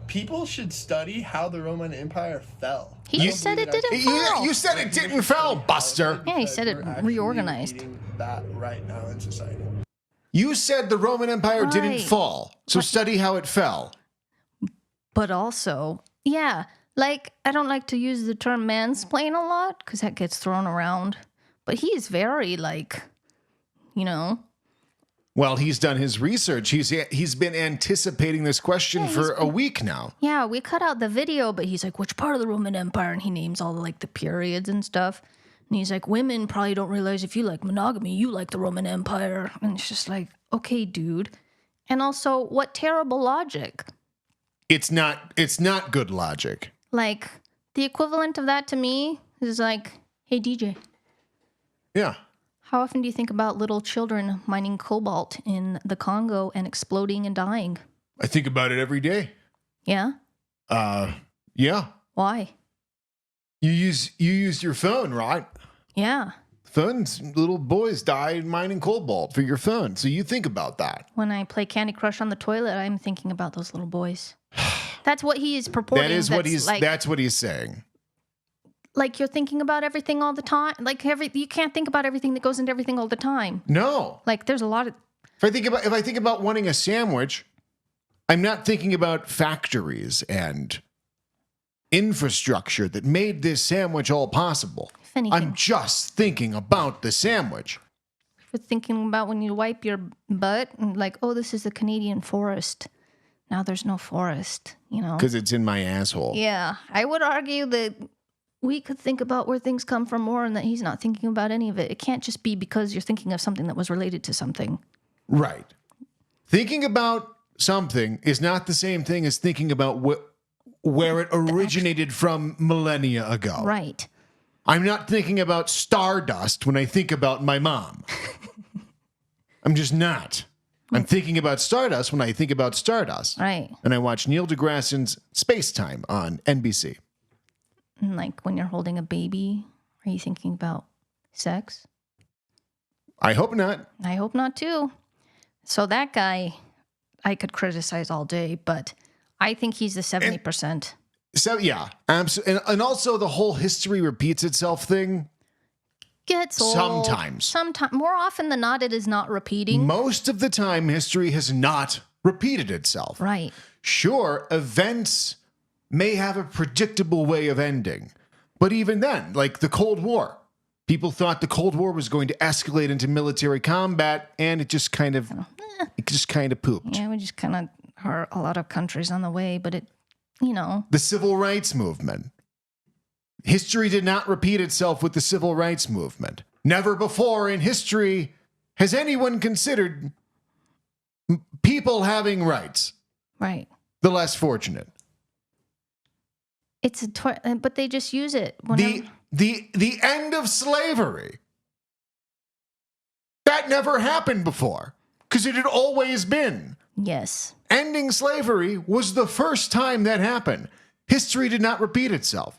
People should study how the Roman Empire fell. He said it didn't fall. You said it didn't fall, Buster. Yeah, he said it reorganized. That right now in society. You said the Roman Empire didn't Right. fall, so study how it fell. But also, yeah, like, I don't like to use the term mansplain a lot because that gets thrown around. But he's very, like, you know. Well, he's done his research. He's been anticipating this question for a week now. Yeah, we cut out the video, but he's like, which part of the Roman Empire? And he names all the, like, the periods and stuff. And he's like, women probably don't realize if you like monogamy, you like the Roman Empire. And it's just like, okay, dude. And also, what terrible logic. It's not good logic. Like, the equivalent of that to me is like, hey, DJ. Yeah. How often do you think about little children mining cobalt in the Congo and exploding and dying? I think about it every day. Yeah? Yeah. Why? You use your phone, right? Yeah. Phones, little boys die mining cobalt for your phone. So you think about that. When I play Candy Crush on the toilet, I'm thinking about those little boys. That's what he is purporting. That is what he's. That's what he's saying. Like you're thinking about everything all the time. Like you can't think about everything that goes into everything all the time. No. Like there's a lot of. If I think about wanting a sandwich, I'm not thinking about factories and infrastructure that made this sandwich all possible. I'm just thinking about the sandwich. You're thinking about when you wipe your butt and like, oh, this is the Canadian forest. Now there's no forest, you know. Because it's in my asshole. Yeah. I would argue that we could think about where things come from more and that he's not thinking about any of it. It can't just be because you're thinking of something that was related to something. Right. Thinking about something is not the same thing as thinking about where it originated from millennia ago. Right. I'm not thinking about stardust when I think about my mom. I'm just not. I'm thinking about stardust when I think about stardust. Right. And I watch Neil deGrasse Space Time on NBC. And like when you're holding a baby, are you thinking about sex? I hope not. I hope not too. So that guy, I could criticize all day, but I think he's the 70%. So yeah, absolutely. And also the whole history repeats itself thing. Gets old. Sometimes. More often than not, it is not repeating. Most of the time, history has not repeated itself. Right. Sure, events may have a predictable way of ending. But even then, like the Cold War, people thought the Cold War was going to escalate into military combat, and it just kind of pooped. Yeah, we just kind of hurt a lot of countries on the way, but it, you know. The Civil Rights Movement. History did not repeat itself with the Civil Rights Movement. Never before in history has anyone considered people having rights. Right. The less fortunate. It's but they just use it. The end of slavery. That never happened before because it had always been. Yes. Ending slavery was the first time that happened. History did not repeat itself.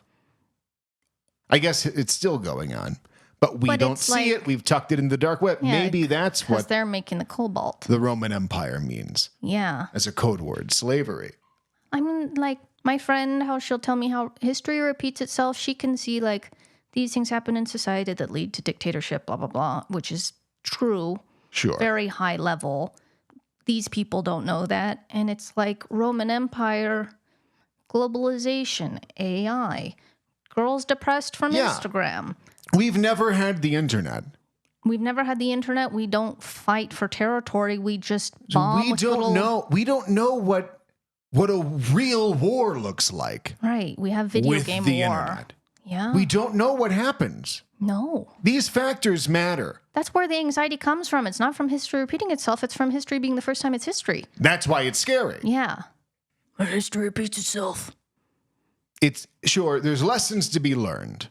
I guess it's still going on, but we don't see it. We've tucked it in the dark web. Yeah, maybe that's what they're making the cobalt. The Roman Empire means. Yeah. As a code word, slavery. I mean, like my friend, how she'll tell me how history repeats itself. She can see like these things happen in society that lead to dictatorship, blah, blah, blah, which is true. Sure. Very high level. These people don't know that. And it's like Roman Empire, globalization, AI, girls depressed from Instagram. We've never had the internet. We've never had the internet. We don't fight for territory. We just bomb. We don't know what a real war looks like. Right. We have video game war. Internet. Yeah. We don't know what happens. No. These factors matter. That's where the anxiety comes from. It's not from history repeating itself. It's from history being the first time it's history. That's why it's scary. Yeah. When history repeats itself. It's sure there's lessons to be learned,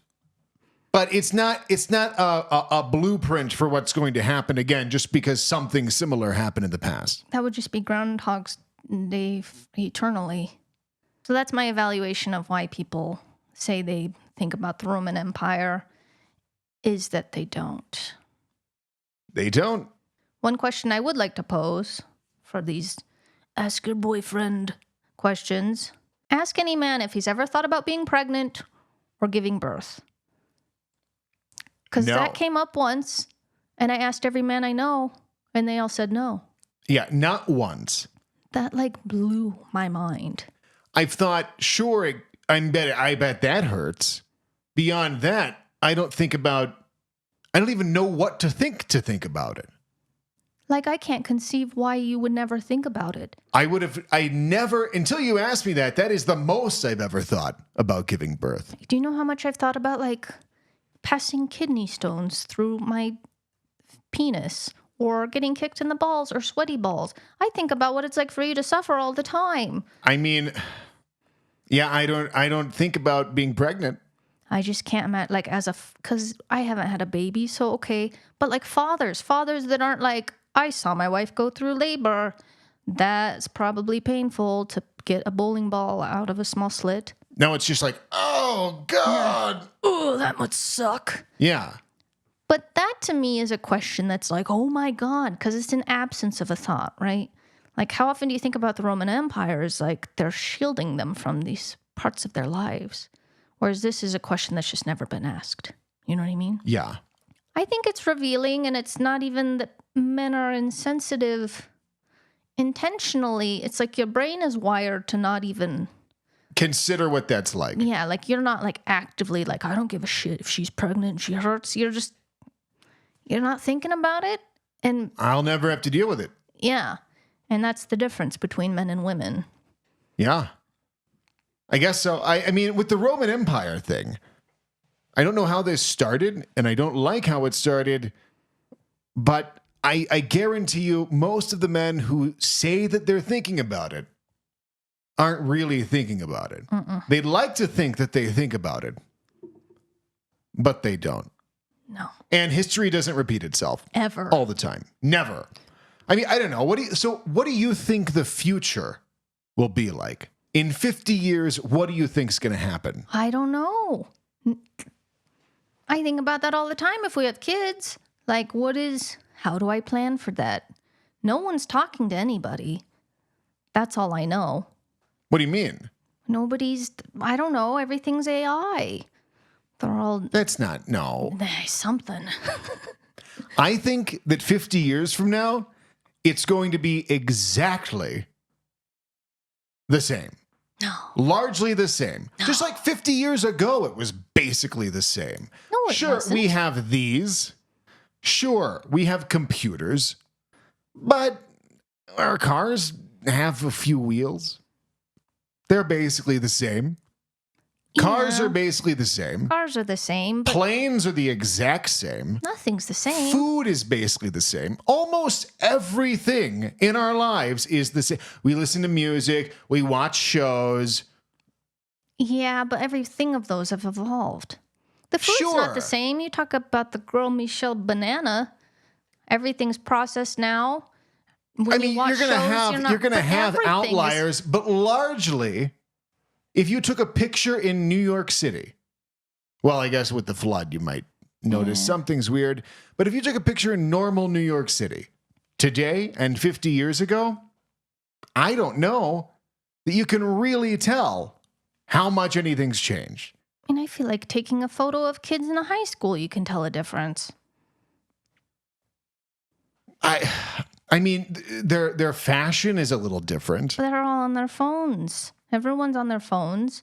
but it's not a blueprint for what's going to happen again just because something similar happened in the past. That would just be Groundhog's Day eternally. So that's my evaluation of why people say they think about the Roman Empire is that they don't. They don't. One question I would like to pose for these ask your boyfriend questions. Ask any man if he's ever thought about being pregnant or giving birth. Because that came up once, and I asked every man I know, and they all said no. Yeah, not once. That like blew my mind. I've thought, sure, I bet that hurts. Beyond that, I don't even know what to think about it. Like, I can't conceive why you would never think about it. I never, until you asked me that is the most I've ever thought about giving birth. Do you know how much I've thought about, like, passing kidney stones through my penis or getting kicked in the balls or sweaty balls? I think about what it's like for you to suffer all the time. I mean, yeah, I don't think about being pregnant. I just can't imagine, like, because I haven't had a baby, so okay. But, like, fathers that aren't like, I saw my wife go through labor. That's probably painful to get a bowling ball out of a small slit. No, it's just like, oh, God. Yeah. Oh, that must suck. Yeah. But that to me is a question that's like, oh, my God, because it's an absence of a thought, right? Like, how often do you think about the Roman Empire as like they're shielding them from these parts of their lives? Whereas this is a question that's just never been asked. You know what I mean? Yeah. I think it's revealing, and it's not even that men are insensitive intentionally. It's like your brain is wired to not even consider what that's like. Yeah, like you're not like actively like, I don't give a shit if she's pregnant and she hurts. You're not thinking about it. And I'll never have to deal with it. Yeah. And that's the difference between men and women. Yeah. I guess so. I mean, with the Roman Empire thing, I don't know how this started, and I don't like how it started, but I guarantee you most of the men who say that they're thinking about it aren't really thinking about it. They'd like to think that they think about it, but they don't. No. And history doesn't repeat itself. Ever. All the time. Never. I mean, I don't know. What do you think the future will be like? In 50 years, what do you think's going to happen? I don't know. I think about that all the time if we have kids. Like, how do I plan for that? No one's talking to anybody. That's all I know. What do you mean? I don't know. Everything's AI. They're all... That's not, no. Something. I think that 50 years from now, it's going to be exactly the same. No. Largely the same. No. Just like 50 years ago, it was basically the same. No, it sure, wasn't. we have these. Sure, we have computers. But our cars have a few wheels. They're basically the same. Cars are basically the same. Cars are the same. But planes are the exact same. Nothing's the same. Food is basically the same. Almost everything in our lives is the same. We listen to music. We watch shows. Yeah, but everything of those have evolved. The food's not the same. You talk about the Gros Michel banana. Everything's processed now. When you're going to have outliers, but largely, if you took a picture in New York City, well, I guess with the flood, you might notice something's weird. But if you took a picture in normal New York City today and 50 years ago, I don't know that you can really tell how much anything's changed. And I feel like taking a photo of kids in a high school, you can tell a difference. I mean, their fashion is a little different. They're all on their phones. Everyone's on their phones.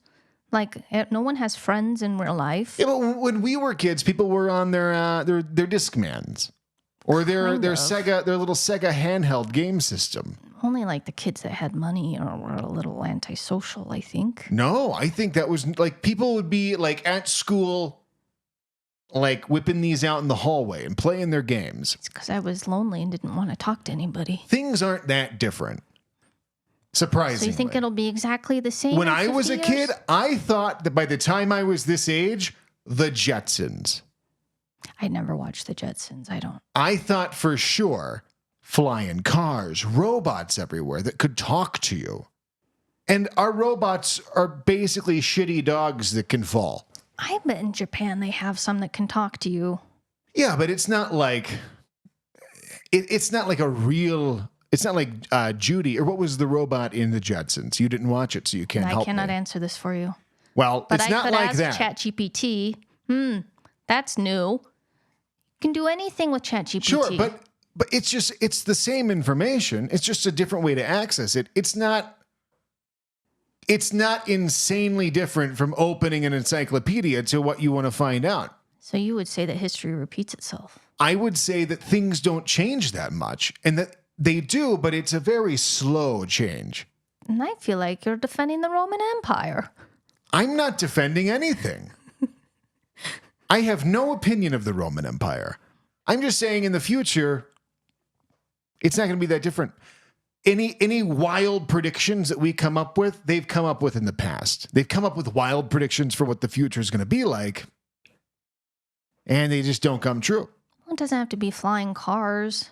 Like, no one has friends in real life. Yeah, but when we were kids, people were on their Discmans or their little Sega handheld game system. Only like the kids that had money or were a little antisocial, I think. No, I think that was like people would be like at school, like whipping these out in the hallway and playing their games. It's because I was lonely and didn't want to talk to anybody. Things aren't that different. Surprisingly. So you think it'll be exactly the same? When I was a kid, I thought that by the time I was this age, the Jetsons. I never watched the Jetsons. I thought for sure flying cars, robots everywhere that could talk to you. And our robots are basically shitty dogs that can fall. I bet in Japan they have some that can talk to you. Yeah, but it's not like it's not like a real. It's not like Judy, or what was the robot in the Jetsons? You didn't watch it, so you can't help me. I cannot answer this for you. Well, but it's not like that. But I could ask ChatGPT. That's new. You can do anything with ChatGPT. Sure, but it's the same information. It's just a different way to access it. It's not insanely different from opening an encyclopedia to what you want to find out. So you would say that history repeats itself. I would say that things don't change that much, and that they do, but it's a very slow change. And I feel like you're defending the Roman Empire. I'm not defending anything. I have no opinion of the Roman Empire. I'm just saying in the future, it's not going to be that different. Any wild predictions that we come up with, they've come up with in the past. They've come up with wild predictions for what the future is going to be like, and they just don't come true. Well, it doesn't have to be flying cars.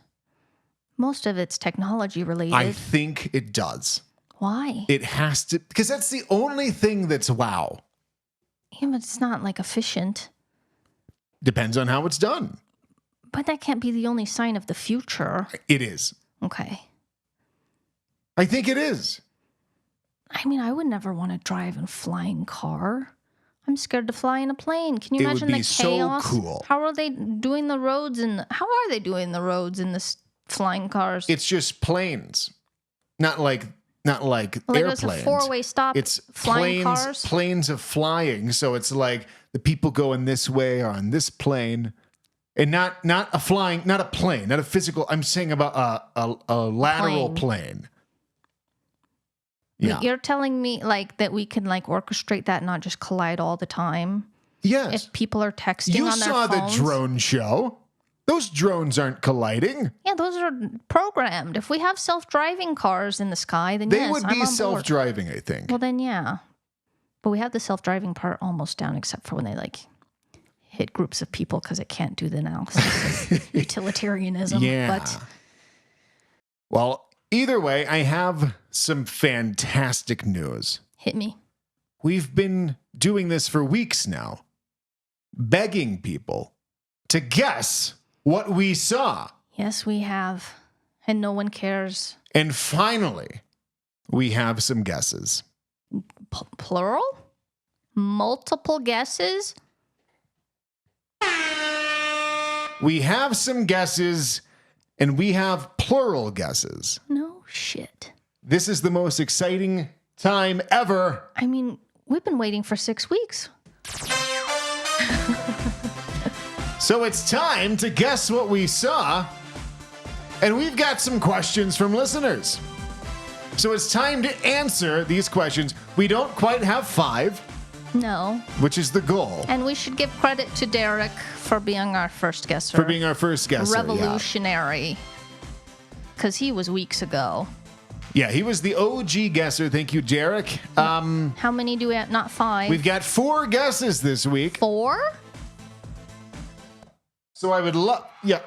Most of it's technology related. I think it does. Why? It has to, because that's the only thing that's wow. Yeah, but it's not like efficient. Depends on how it's done. But that can't be the only sign of the future. It is. Okay. I think it is. I mean, I would never want to drive a flying car. I'm scared to fly in a plane. Can you It would imagine be the so chaos? cool. How are they doing the roads how are they doing the roads in this flying cars? It's just planes. Not like like airplanes. it's a 4-way stop. It's flying cars. planes of flying. So it's like the people going this way are on this plane. And not a plane, not a physical. I'm saying about a lateral plane. Yeah. You're telling me like that we can like orchestrate that and not just collide all the time? Yes. If people are texting You on their saw phones? the drone show. Those drones aren't colliding. Yeah, those are programmed. If we have self-driving cars in the sky, then They yes, would I'm be on board. self-driving, I think. Well, then yeah. But we have the self-driving part almost down, except for when they like hit groups of people because it can't do the analysis. Utilitarianism. Yeah. But Well, either way, I have some fantastic news. hit me. We've been doing this for weeks now, begging people to guess what we saw. Yes, we have. And no one cares. And finally, we have some guesses. Plural? Multiple guesses? We have some guesses, and we have plural guesses. No shit. This is the most exciting time ever. I mean, we've been waiting for 6 weeks. So it's time to guess what we saw. And we've got some questions from listeners. So it's time to answer these questions. We don't quite have 5, No. which is the goal. And we should give credit to Derek for being our first guesser. For being our first guesser. Revolutionary. Because he was weeks ago. Yeah, he was the OG guesser. Thank you, Derek. How many do we have? Not 5. We've got 4 guesses this week. 4? So I would love... Yeah.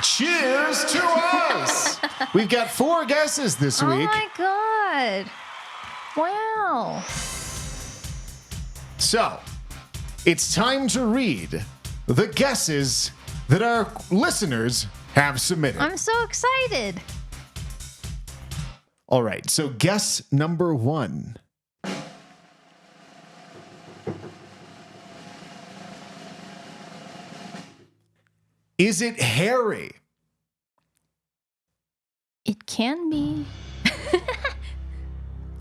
Cheers to us! We've got 4 guesses this week. Oh my God. Wow. So, it's time to read the guesses that our listeners have submitted. I'm so excited. All right, so guess number 1. Is it hairy? It can be.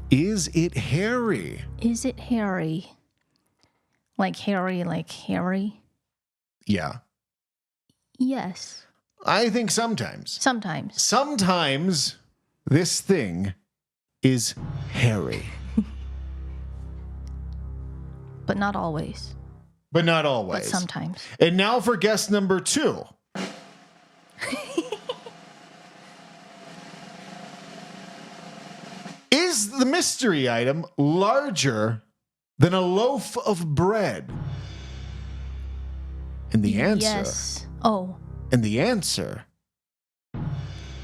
Is it hairy? Is it hairy? Like hairy, like hairy? Yeah. Yes. I think sometimes. Sometimes. Sometimes this thing is hairy. But not always. But not always. But sometimes. And now for guess number 2. Is the mystery item larger than a loaf of bread? And the answer. Yes. Oh. And the answer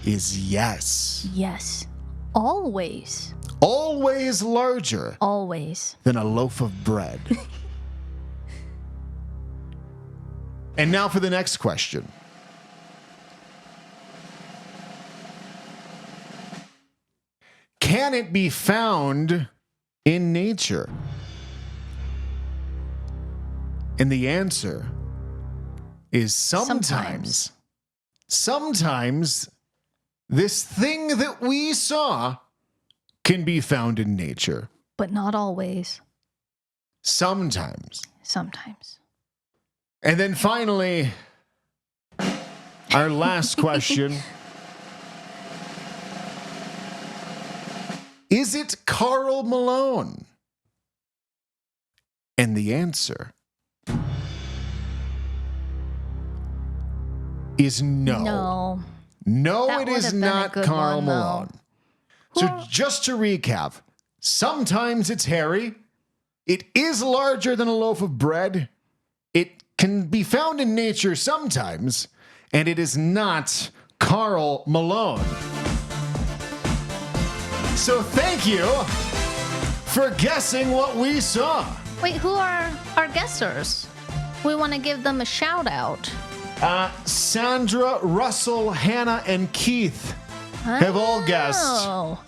is yes. Yes. Always. Always larger Always. than a loaf of bread. And now for the next question. Can it be found in nature? And the answer is sometimes. Sometimes this thing that we saw can be found in nature. But not always. Sometimes. Sometimes. And then finally, our last question. Is it Karl Malone? And the answer is no. No. No, That it would is have been a not good Karl one, though. Malone. So just to recap, sometimes it's hairy. It is larger than a loaf of bread. It can be found in nature sometimes, and it is not Karl Malone. So thank you for guessing what we saw. Wait, who are our guessers? We want to give them a shout out. Sandra, Russell, Hannah, and Keith. have all guessed. Oh.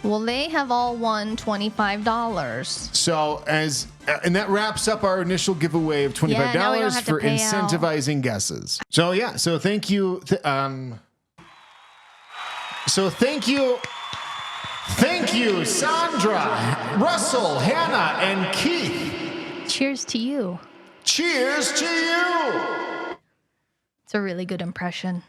Well, they have all won $25. So and that wraps up our initial giveaway of $25 now we don't have to for pay out. incentivizing guesses. So yeah, so thank you. Thank you, Sandra, Russell, Hannah, and Keith. Cheers to you. Cheers to you. It's a really good impression.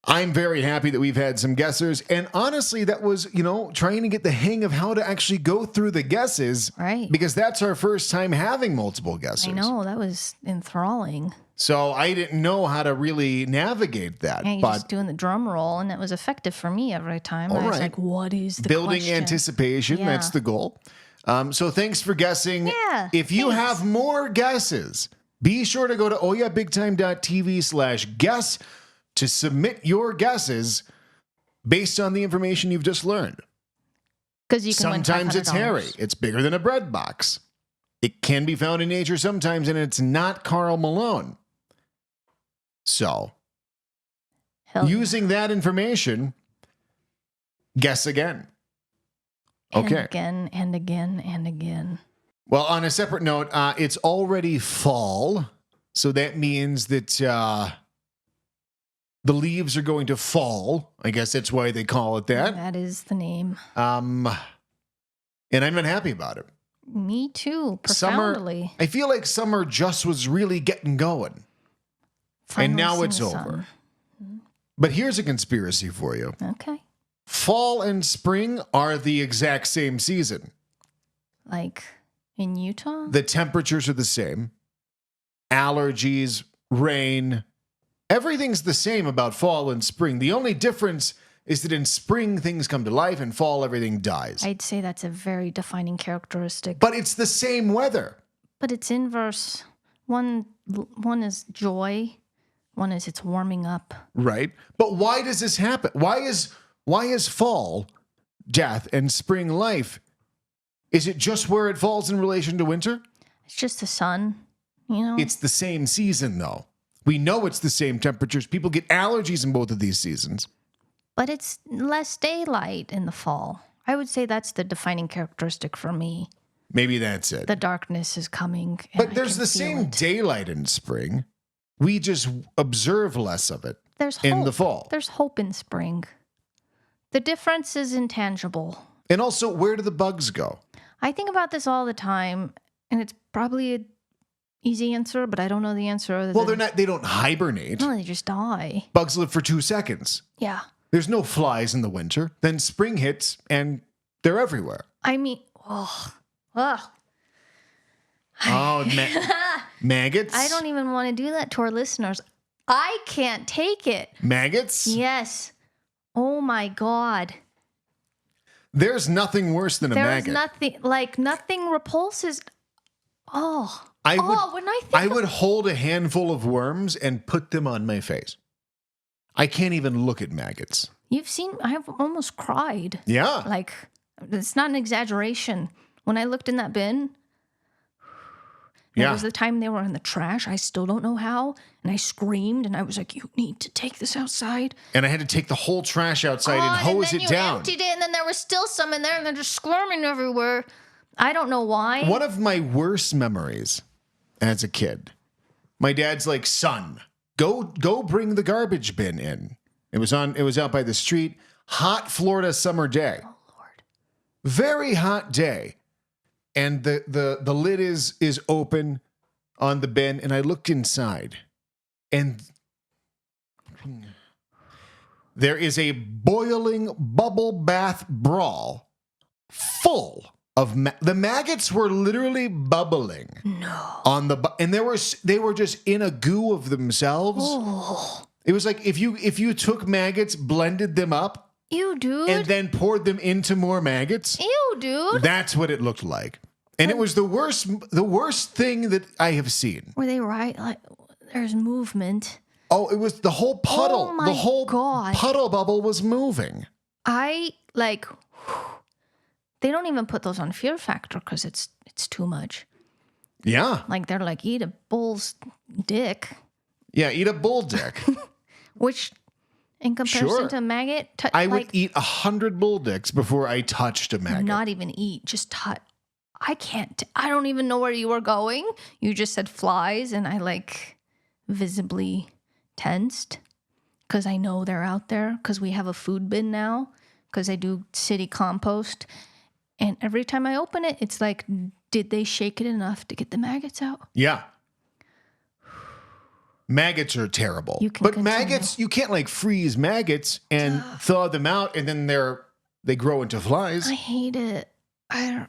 I'm very happy that we've had some guessers. And honestly, that was, trying to get the hang of how to actually go through the guesses. Right. Because that's our first time having multiple guessers. I know, that was enthralling. So I didn't know how to really navigate that. Yeah, you're but just doing the drum roll, and it was effective for me every time. All I was right. like, what is the building question? anticipation, Yeah. that's the goal. So thanks for guessing. Yeah, if you have more guesses, be sure to go to oyabigtime.tv/guess to submit your guesses based on the information you've just learned. Because you can Sometimes win it's hairy. It's bigger than a bread box. It can be found in nature sometimes, and it's not Karl Malone. So, using that information, guess again. Okay. And again, and again, and again. Well, on a separate note, it's already fall. So that means that the leaves are going to fall. I guess that's why they call it that. That is the name. And I'm not happy about it. Me too, profoundly. Summer, I feel like summer just was really getting going. And now it's over. But here's a conspiracy for you. Okay. Fall and spring are the exact same season. Like in Utah? The temperatures are the same. Allergies, rain, everything's the same about fall and spring. The only difference is that in spring, things come to life, and fall, everything dies. I'd say that's a very defining characteristic. But it's the same weather. But it's inverse. One is joy. One is it's warming up. Right. But why does this happen? Why is fall death and spring life? Is it just where it falls in relation to winter? It's just the sun, you know? It's the same season, though. We know it's the same temperatures. People get allergies in both of these seasons. But it's less daylight in the fall. I would say that's the defining characteristic for me. Maybe that's it. The darkness is coming. But there's the same daylight in spring. We just observe less of it in the fall. There's hope in spring. The difference is intangible. And also, where do the bugs go? I think about this all the time, and it's probably an easy answer, but I don't know the answer. Well, they don't hibernate. No, they just die. Bugs live for 2 seconds. Yeah. There's no flies in the winter. Then spring hits, and they're everywhere. I mean, maggots? I don't even want to do that to our listeners. I can't take it. Maggots? Yes. Oh my God. There's nothing worse than a maggot. There's nothing repulses. Oh. I would would hold a handful of worms and put them on my face. I can't even look at maggots. I've almost cried. Yeah. Like, it's not an exaggeration. When I looked in that bin, it was the time they were in the trash. I still don't know how. And I screamed and I was like, you need to take this outside. And I had to take the whole trash outside and hose it down. Emptied it, and then there was still some in there and they're just squirming everywhere. I don't know why. One of my worst memories as a kid, my dad's like, son, go bring the garbage bin in. It was out by the street. Hot Florida summer day. Oh, Lord. Very hot day. And the lid is open on the bin, and I looked inside, and there is a boiling bubble bath brawl full of the maggots were literally bubbling. No. On and they were just in a goo of themselves. Oh. It was like if you took maggots, blended them up, Ew, dude. and then poured them into more maggots. Ew, dude. That's what it looked like. And it was the worst thing that I have seen. Were they right? Like, there's movement. Oh, it was the whole puddle. Oh my the whole God. puddle bubble was moving. They don't even put those on Fear Factor because it's too much. Yeah. Like, they're like, eat a bull's dick. Yeah, eat a bull dick. Which In comparison Sure. to a maggot? I would eat 100 bull dicks before I touched a maggot. Not even eat, just touch. I can't. I don't even know where you were going. You just said flies, and I like visibly tensed because I know they're out there because we have a food bin now because I do city compost. And every time I open it, it's like, did they shake it enough to get the maggots out? Yeah. Maggots are terrible. But maggots, you can't like freeze maggots and thaw them out and then they grow into flies. I hate it. I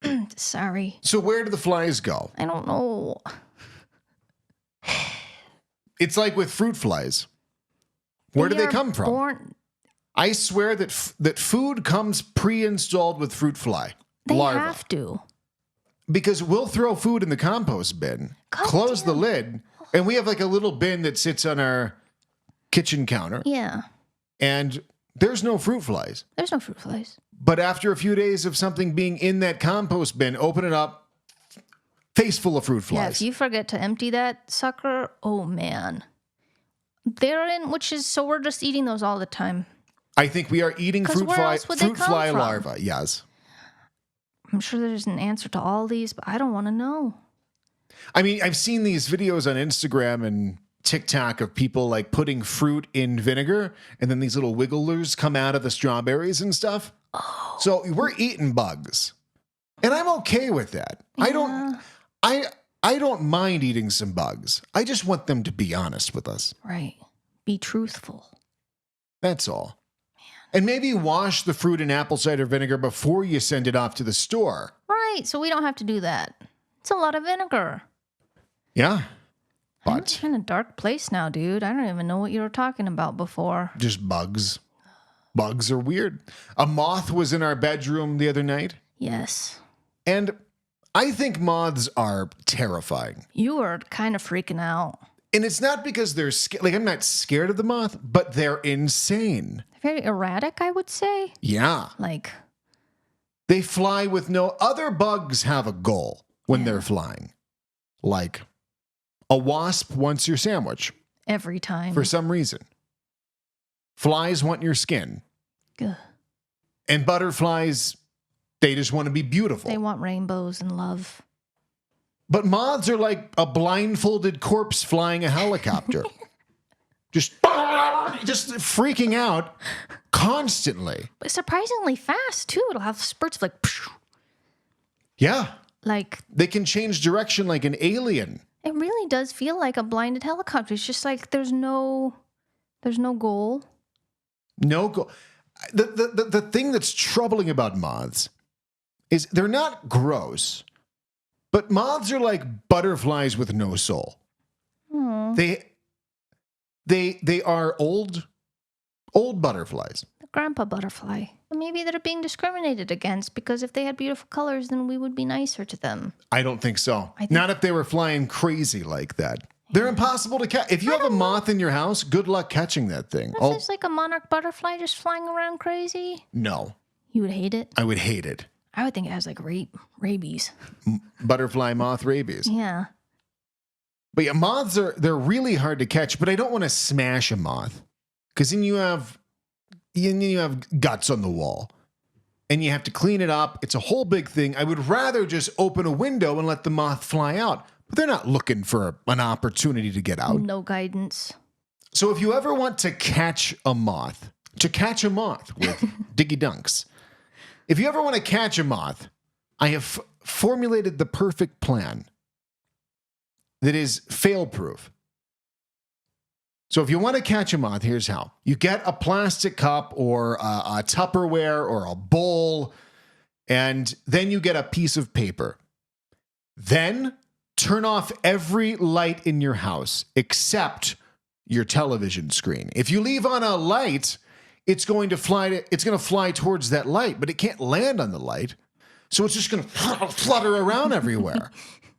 don't. Sorry. So where do the flies go? I don't know. It's like with fruit flies. Where do they come from? I swear that food comes pre-installed with fruit fly. They larvae. have to. Because we'll throw food in the compost bin, close the lid, and we have like a little bin that sits on our kitchen counter. Yeah. And there's no fruit flies. There's no fruit flies. But after a few days of something being in that compost bin, open it up, face full of fruit Yeah, flies. if you forget to empty that sucker, oh man. They're in, so we're just eating those all the time. I think we are eating fruit fly from? larvae, yes. I'm sure there's an answer to all these, but I don't want to know. I mean, I've seen these videos on Instagram and TikTok of people like putting fruit in vinegar and then these little wigglers come out of the strawberries and stuff. Oh. So we're eating bugs. And I'm okay with that. Yeah. I don't mind eating some bugs. I just want them to be honest with us. Right. Be truthful. That's all. And maybe wash the fruit in apple cider vinegar before you send it off to the store. Right, so we don't have to do that. It's a lot of vinegar. Yeah. But I'm in a dark place now, dude. I don't even know what you were talking about before. Just bugs. Bugs are weird. A moth was in our bedroom the other night. Yes. And I think moths are terrifying. You were kind of freaking out. And it's not because they're scared. Like, I'm not scared of the moth, but they're insane. Very erratic, I would say. Yeah. Like, they fly with no other bugs have a goal when they're flying. Like, a wasp wants your sandwich. Every time. For some reason. Flies want your skin. Ugh. And butterflies, they just want to be beautiful. They want rainbows and love. But moths are like a blindfolded corpse flying a helicopter. just freaking out constantly. But surprisingly fast, too. It'll have spurts of like... Yeah. Like... They can change direction like an alien. It really does feel like a blinded helicopter. It's just like there's no goal. No goal. The thing that's troubling about moths is they're not gross, but moths are like butterflies with no soul. Aww. They are old butterflies. The grandpa butterfly. Maybe they're being discriminated against because if they had beautiful colors, then we would be nicer to them. I don't think so. Not if they were flying crazy like that. They're impossible to catch. If you have a moth in your house, good luck catching that thing. If it's like a monarch butterfly just flying around crazy. No. You would hate it? I would hate it. I would think it has like rabies. Butterfly moth rabies. Yeah. But yeah, moths they're really hard to catch, but I don't want to smash a moth. Because then you have guts on the wall. And you have to clean it up. It's a whole big thing. I would rather just open a window and let the moth fly out. But they're not looking for an opportunity to get out. No guidance. So if you ever want to catch a moth with Diggy Dunks, if you ever want to catch a moth, I have formulated the perfect plan that is fail-proof. So if you want to catch a moth, here's how. You get a plastic cup or a Tupperware or a bowl, and then you get a piece of paper. Then turn off every light in your house except your television screen. If you leave on a light, it's going to fly towards that light, but it can't land on the light. So it's just going to flutter around everywhere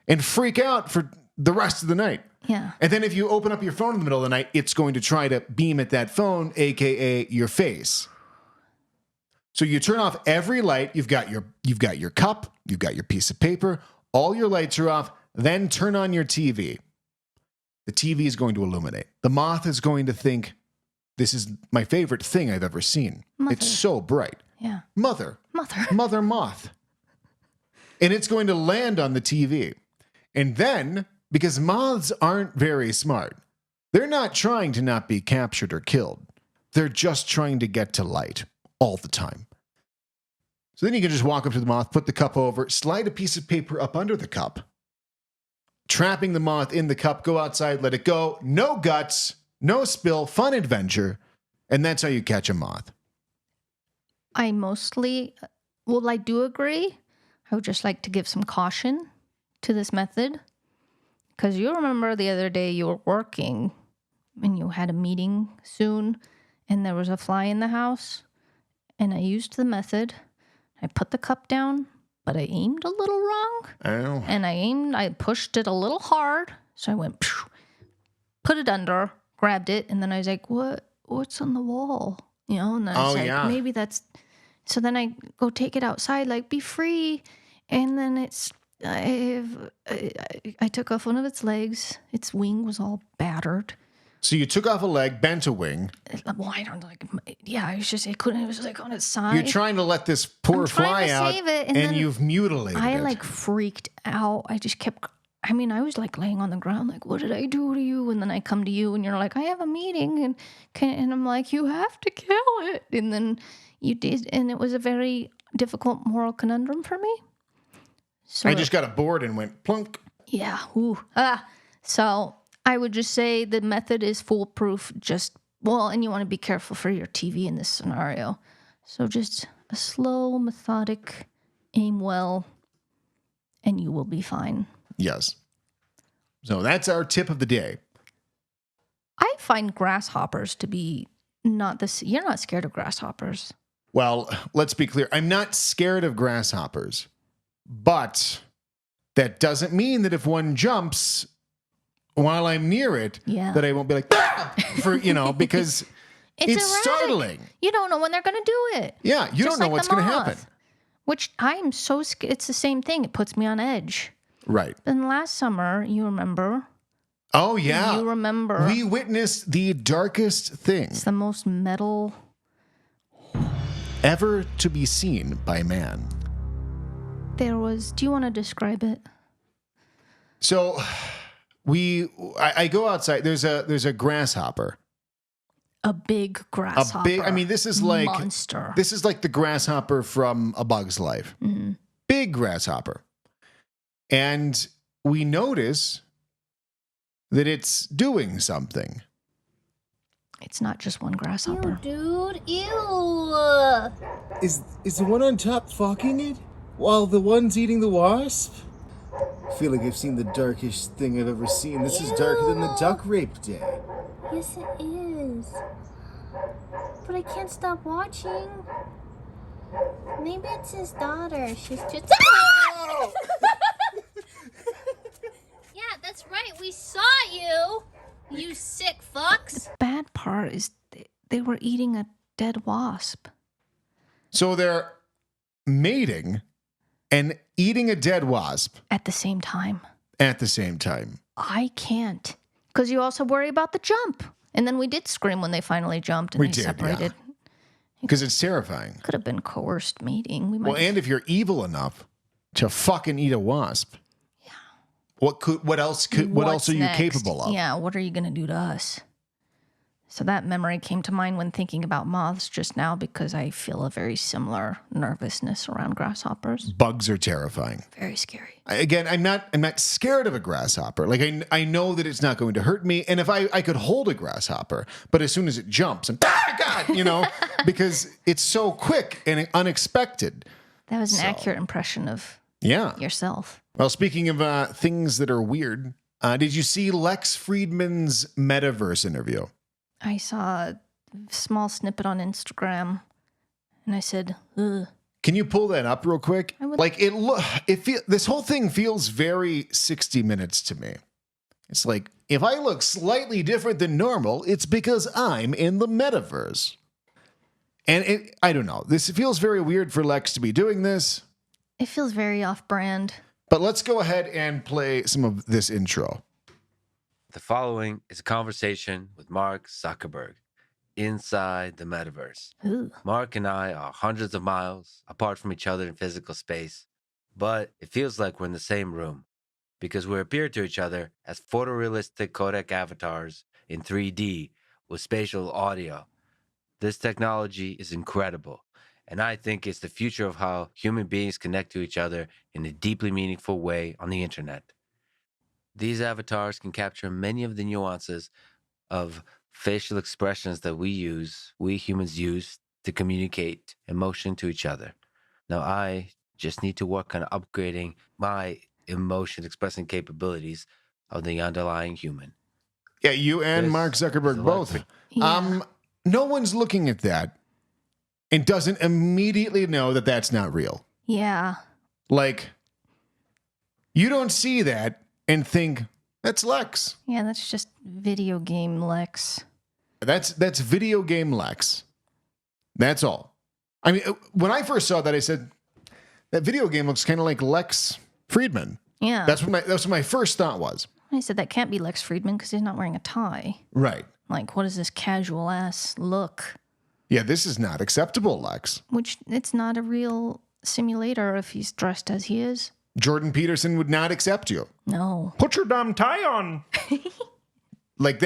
and freak out for the rest of the night. Yeah. And then if you open up your phone in the middle of the night, it's going to try to beam at that phone, aka your face. So you turn off every light. You've got your cup, you've got your piece of paper, all your lights are off. Then turn on your TV. The TV is going to illuminate. The moth is going to think, This is my favorite thing I've ever seen. Mother. It's so bright. Yeah. Mother moth. And it's going to land on the TV. And then, because moths aren't very smart, they're not trying to not be captured or killed. They're just trying to get to light all the time. So then you can just walk up to the moth, put the cup over, slide a piece of paper up under the cup, trapping the moth in the cup, go outside, let it go. No guts, no spill, fun adventure. And that's how you catch a moth. I do agree. I would just like to give some caution to this method. Because you remember the other day you were working and you had a meeting soon and there was a fly in the house. And I used the method. I put the cup down, but I aimed a little wrong. Oh. And I pushed it a little hard. So I went, phew, put it under, grabbed it. And then I was like, what's on the wall? You know, and then I was like, maybe that's... So then I go take it outside, like, be free. And then I took off one of its legs. Its wing was all battered. So you took off a leg, bent a wing. Well, I don't like. Yeah, it was like on its side. You're trying to let this poor fly out, save it, and you've mutilated it. I like freaked out. I just kept. I mean, I was like laying on the ground, like, what did I do to you? And then I come to you, and you're like, I have a meeting, and I'm like, you have to kill it. And then you did, and it was a very difficult moral conundrum for me. So I just got a board and went plunk. Yeah. So I would just say the method is foolproof. And you want to be careful for your TV in this scenario. So just a slow, methodic, aim well, and you will be fine. Yes. So that's our tip of the day. I find grasshoppers to be not this. You're not scared of grasshoppers. Well, let's be clear. I'm not scared of grasshoppers, but that doesn't mean that if one jumps while I'm near it, that I won't be like, because it's startling. You don't know when they're going to do it. Yeah, you don't know what's going to happen. Which I am so scared. It's the same thing. It puts me on edge. Right. And last summer, you remember? Oh, yeah. You remember. We witnessed the darkest thing. It's the most metal ever to be seen by man. Do you want to describe it? So I go outside. There's a grasshopper. A big grasshopper. This is like monster. This is like the grasshopper from A Bug's Life. Mm-hmm. Big grasshopper. And we notice that it's doing something. It's not just one grasshopper. Ew, dude. Ew. Is the one on top fucking it while the one's eating the wasp? I feel like I've seen the darkest thing I've ever seen. This is darker than the duck rape day. Yes, it is. But I can't stop watching. Maybe it's his daughter. She's just... Yeah, that's right. We saw you. You sick fucks. The bad part is they were eating a dead wasp. So they're mating and eating a dead wasp. At the same time. I can't. Because you also worry about the jump. And then we did scream when they finally jumped and separated. Because it's terrifying. Could have been coerced mating. And if you're evil enough to fucking eat a wasp, what else are you capable of? Yeah, what are you going to do to us? So that memory came to mind when thinking about moths just now because I feel a very similar nervousness around grasshoppers. Bugs are terrifying. Very scary. Again, I'm not scared of a grasshopper. Like I know that it's not going to hurt me, and if I could hold a grasshopper, but as soon as it jumps, and God, because it's so quick and unexpected. That was an accurate impression of yourself. Well, speaking of things that are weird, did you see Lex Friedman's Metaverse interview? I saw a small snippet on Instagram, and I said, ugh. Can you pull that up real quick? This whole thing feels very 60 Minutes to me. It's like, if I look slightly different than normal, it's because I'm in the Metaverse. And I don't know. This feels very weird for Lex to be doing this. It feels very off-brand. But let's go ahead and play some of this intro. The following is a conversation with Mark Zuckerberg. inside the metaverse. Ooh. Mark and I are hundreds of miles apart from each other in physical space, but it feels like we're in the same room because we appear to each other as photorealistic codec avatars in 3D with spatial audio. This technology is incredible, and I think it's the future of how human beings connect to each other in a deeply meaningful way on the internet. These avatars can capture many of the nuances of facial expressions that we humans use to communicate emotion to each other. Now, I just need to work on upgrading my emotion expressing capabilities of the underlying human. Yeah, you and Mark Zuckerberg both. No one's looking at that and doesn't immediately know that that's not real. Yeah. Like, you don't see that and think, that's Lex. Yeah, that's just video game Lex. That's video game Lex. That's all. I mean, when I first saw that, I said, that video game looks kind of like Lex Friedman. Yeah. That's what my first thought was. I said that can't be Lex Friedman because he's not wearing a tie. Right. Like, what is this casual ass look? Yeah, this is not acceptable, Lex. Which, it's not a real simulator if he's dressed as he is. Jordan Peterson would not accept you. No. Put your damn tie on. Like,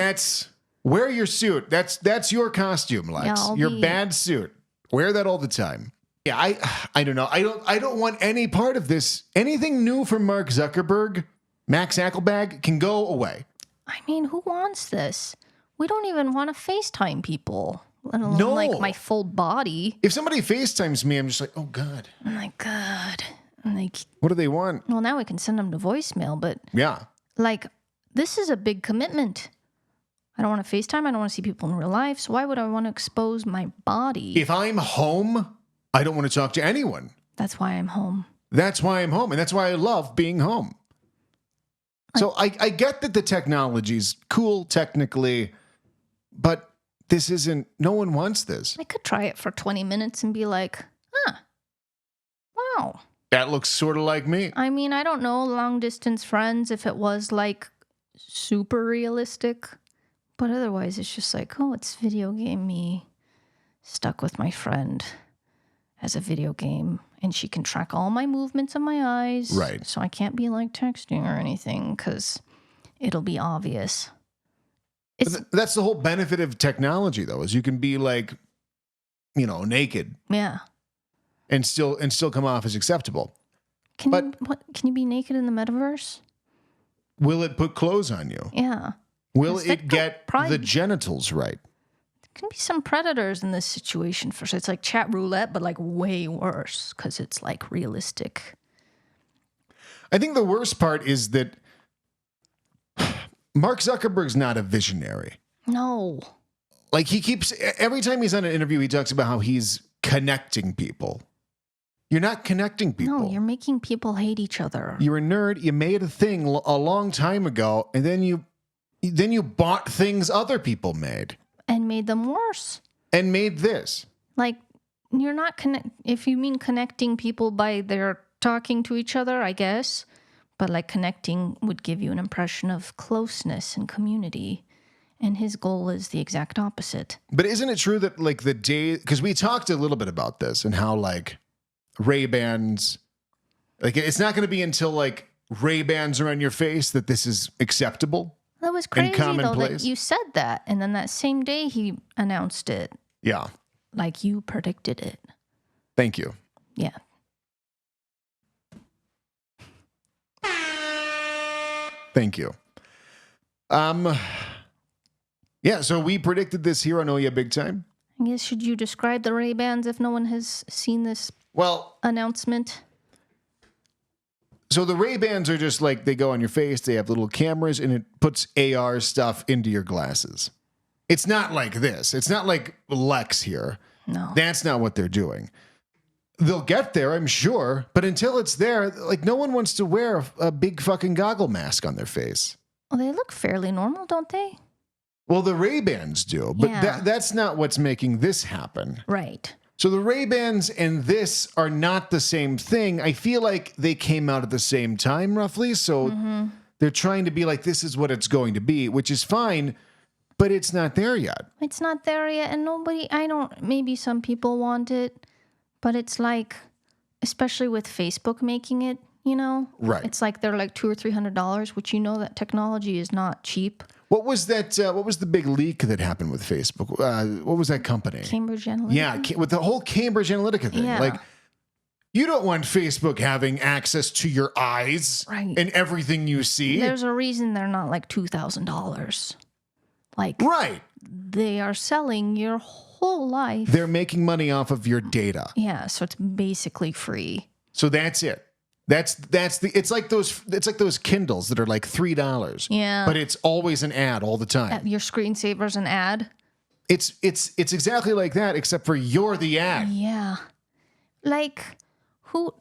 wear your suit. That's your costume, Lex. Yeah, your bad suit. Wear that all the time. Yeah, I don't know. I don't want any part of this. Anything new from Mark Zuckerberg, Max Ackelbag, can go away. I mean, who wants this? We don't even want to FaceTime people, let alone like my full body. If somebody FaceTimes me, I'm just like, oh God. Oh my God. Like, what do they want? Well, now we can send them to voicemail, but yeah, like, this is a big commitment. I don't want to FaceTime. I don't want to see people in real life. So why would I want to expose my body? If I'm home, I don't want to talk to anyone. That's why I'm home. That's why I'm home. And that's why I love being home. So I get that the technology's cool technically, but this isn't, no one wants this. I could try it for 20 minutes and be like, wow. That looks sort of like me. I mean, I don't know, long distance friends, if it was like super realistic, but otherwise it's just like, oh, it's video game me stuck with my friend as a video game, and she can track all my movements of my eyes. Right. So I can't be like texting or anything because it'll be obvious. That's the whole benefit of technology, though, is you can be like, naked. Yeah. And still come off as acceptable. Can you be naked in the metaverse? Will it put clothes on you? Yeah. Will it get the genitals right? There can be some predators in this situation. It's like chat roulette, but like way worse because it's like realistic. I think the worst part is that Mark Zuckerberg's not a visionary. No. Like every time he's on an interview, he talks about how he's connecting people. You're not connecting people. No, you're making people hate each other. You're a nerd. You made a thing a long time ago, and then you bought things other people made. And made them worse. And made this. Like, you're not if you mean connecting people by their talking to each other, I guess. But like connecting would give you an impression of closeness and community. And his goal is the exact opposite. But isn't it true that like because we talked a little bit about this and how like Ray-Bans, like it's not going to be until like Ray-Bans are on your face that this is acceptable. That was crazy though that you said that. And then that same day he announced it. Yeah. Like you predicted it. Thank you. Yeah. Thank you. Yeah, so we predicted this here on Oh Yeah Big Time. I guess, should you describe the Ray-Bans if no one has seen this announcement? So the Ray-Bans are just like, they go on your face, they have little cameras, and it puts AR stuff into your glasses. It's not like this. It's not like Lex here. No. That's not what they're doing. They'll get there, I'm sure, but until it's there, like no one wants to wear a big fucking goggle mask on their face. Well, they look fairly normal, don't they? Well, the Ray-Bans do, but Yeah. that's not what's making this happen. Right. So the Ray-Bans and this are not the same thing. I feel like they came out at the same time, roughly, so they're trying to be like, this is what it's going to be, which is fine. But it's not there yet. It's not there yet, and maybe some people want it, but it's like, especially with Facebook making it, Right. It's like they're like $200 or $300, which that technology is not cheap. What was that? What was the big leak that happened with Facebook? What was that company? Cambridge Analytica. Yeah, with the whole Cambridge Analytica thing. Yeah. Like, you don't want Facebook having access to your eyes and everything you see. There's a reason they're not like $2,000. Like, right. They are selling your whole life. They're making money off of your data. Yeah, so it's basically free. So that's it. It's like those Kindles that are like $3. Yeah. But it's always an ad all the time. Your screensaver's an ad. It's exactly like that, except for you're the ad. Yeah. Like,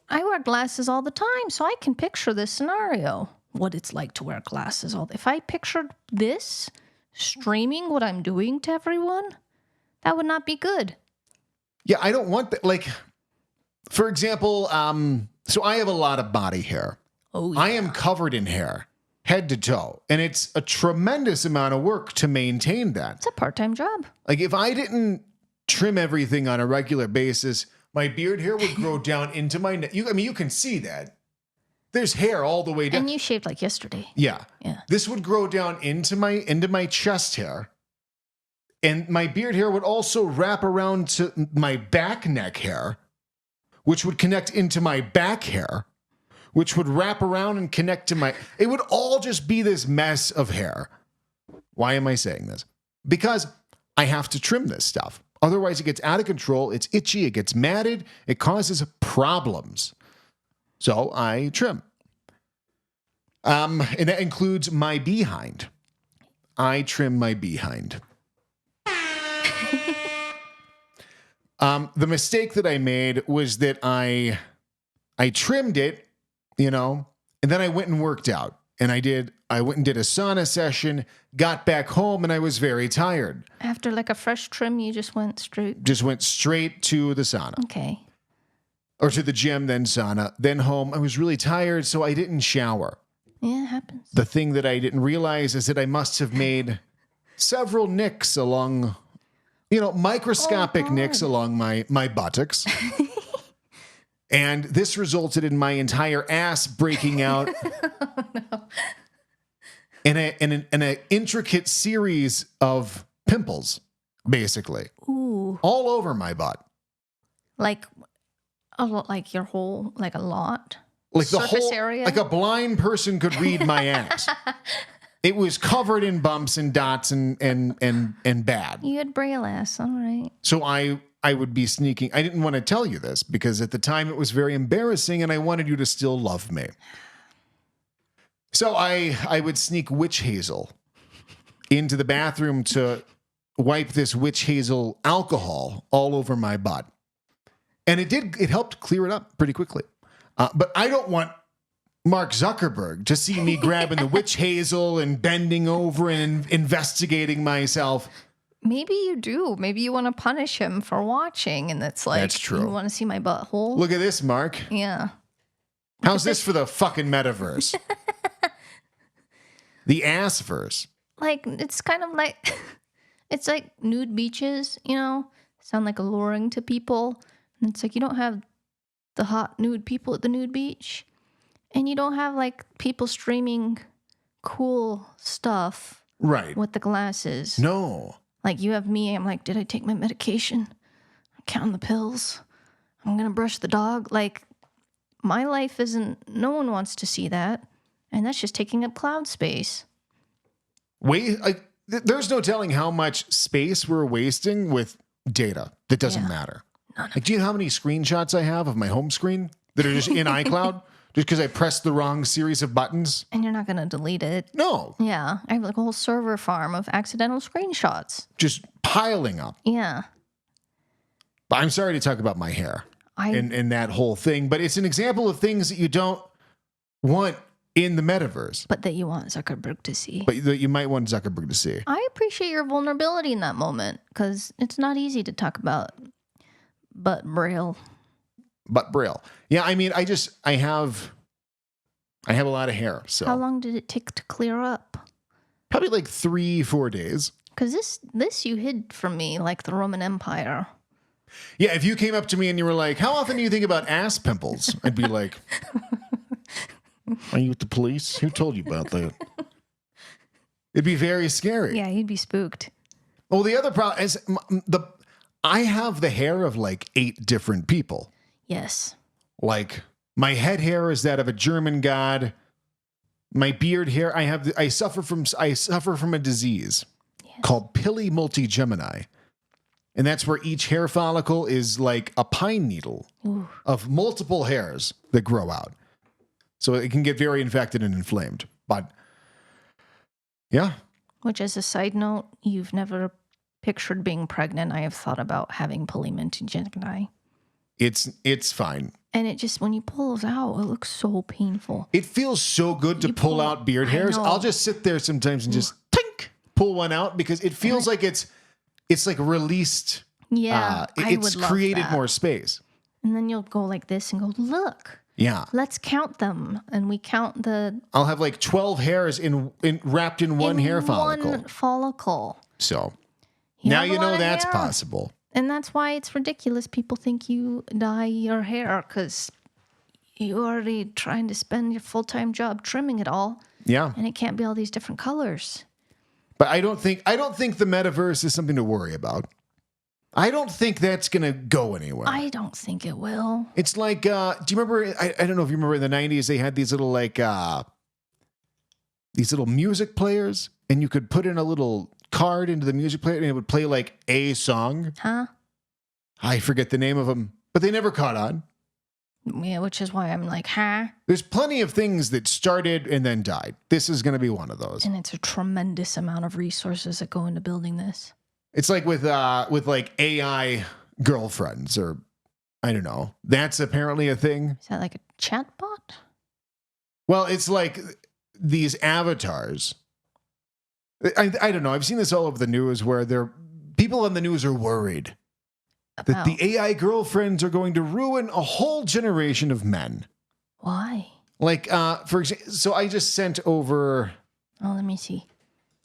I wear glasses all the time, so I can picture this scenario. What it's like to wear glasses if I pictured this streaming what I'm doing to everyone, that would not be good. Yeah, I don't want that. Like, for example, so I have a lot of body hair. Oh, yeah. I am covered in hair, head to toe, and it's a tremendous amount of work to maintain that. It's a part-time job. Like, if I didn't trim everything on a regular basis, my beard hair would grow down into my neck. You can see that. There's hair all the way down. And you shaved like yesterday. Yeah. Yeah. This would grow down into my chest hair. And my beard hair would also wrap around to my back neck hair, which would connect into my back hair, which would wrap around and connect to it would all just be this mess of hair. Why am I saying this? Because I have to trim this stuff. Otherwise, it gets out of control. It's itchy. It gets matted. It causes problems. So I trim. And that includes my behind. I trim my behind. The mistake that I made was that I trimmed it, and then I went and worked out. And I went and did a sauna session, got back home, and I was very tired. After like a fresh trim, you just went straight? Just went straight to the sauna. Okay. Or to the gym, then sauna, then home. I was really tired, so I didn't shower. Yeah, it happens. The thing that I didn't realize is that I must have made several nicks along, microscopic nicks along my buttocks. And this resulted in my entire ass breaking out in an intricate series of pimples, basically. Ooh. All over my butt. Like your whole, like a lot? Like the surface whole area? Like a blind person could read my ass. It was covered in bumps and dots and bad. You had braille ass, all right. So I would be sneaking. I didn't want to tell you this because at the time it was very embarrassing and I wanted you to still love me. So I would sneak witch hazel into the bathroom to wipe this witch hazel alcohol all over my butt. And it helped clear it up pretty quickly. But I don't want Mark Zuckerberg to see me grabbing the witch hazel and bending over and investigating myself. Maybe you do. Maybe you want to punish him for watching, and that's like, that's true. You want to see my butthole? Look at this, Mark. Yeah. How's this for the fucking metaverse? The assverse. Like, it's kind of like, it's like nude beaches, sound like alluring to people. And it's like, you don't have the hot nude people at the nude beach. And you don't have like people streaming cool stuff. Right. With the glasses. No. Like you have me, I'm like, did I take my medication? I'm counting the pills. I'm going to brush the dog. Like, my life no one wants to see that. And that's just taking up cloud space. There's no telling how much space we're wasting with data that doesn't matter. Like, do you know how many screenshots I have of my home screen that are just in iCloud? Just because I pressed the wrong series of buttons? And you're not going to delete it. No. Yeah. I have like a whole server farm of accidental screenshots. Just piling up. Yeah. But I'm sorry to talk about my hair and that whole thing, but it's an example of things that you don't want in the metaverse. But that you want Zuckerberg to see. But that you might want Zuckerberg to see. I appreciate your vulnerability in that moment because it's not easy to talk about butt braille. Butt braille. Yeah, I mean, I have a lot of hair. So how long did it take to clear up? Probably like 3-4 days. Because this you hid from me like the Roman Empire. Yeah, if you came up to me and you were like, how often do you think about ass pimples? I'd be like, are you with the police? Who told you about that? It'd be very scary. Yeah, you'd be spooked. Well, the other problem is I have the hair of like 8 different people. Yes. Like my head hair is that of a German god. My beard hair, I suffer from a disease called Pili Multigemini. And that's where each hair follicle is like a pine needle of multiple hairs that grow out. So it can get very infected and inflamed. But yeah. Which, as a side note, you've never pictured being pregnant. I have thought about having polymentigeni. It's fine. And it just, when you pull those out, it looks so painful. It feels so good to pull out beard hairs. I'll just sit there sometimes and just pull one out because it feels like it's like released. Yeah, it's created more space. And then you'll go like this and go, look. Yeah. Let's count them. And we count I'll have like 12 hairs wrapped in one hair follicle. One follicle. So now you know that's hair. possible. And that's why it's ridiculous. People think you dye your hair because you're already trying to spend your full-time job trimming it all. Yeah. And it can't be all these different colors. But I don't think the metaverse is something to worry about. I don't think that's going to go anywhere. I don't think it will. It's like, do you remember, I don't know if you remember in the 90s, they had these little music players, and you could put in a little card into the music player, and it would play like a song. Huh? I forget the name of them, but they never caught on. Yeah, which is why I'm like, huh? There's plenty of things that started and then died. This is going to be one of those. And it's a tremendous amount of resources that go into building this. It's like with like AI girlfriends, or I don't know. That's apparently a thing. Is that like a chatbot? Well, it's like these avatars. I don't know. I've seen this all over the news where people on the news are worried that the AI girlfriends are going to ruin a whole generation of men. Why? Like, for example, so I just sent over. Oh, let me see.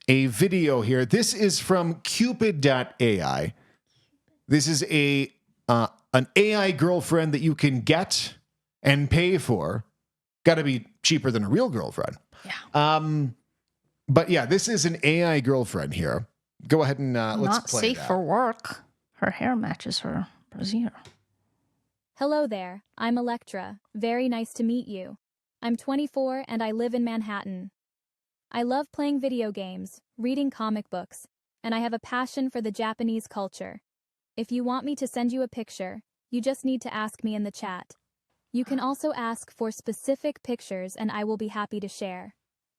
A video here. This is from Cupid.ai. This is an AI girlfriend that you can get and pay for. Got to be cheaper than a real girlfriend. Yeah. But yeah, this is an AI girlfriend here. Go ahead and let's Not play safe that. for work. Her hair matches her brassiere. Hello there. I'm Electra. Very nice to meet you. I'm 24 and I live in Manhattan. I love playing video games, reading comic books, and I have a passion for the Japanese culture. If you want me to send you a picture, you just need to ask me in the chat. You can also ask for specific pictures and I will be happy to share.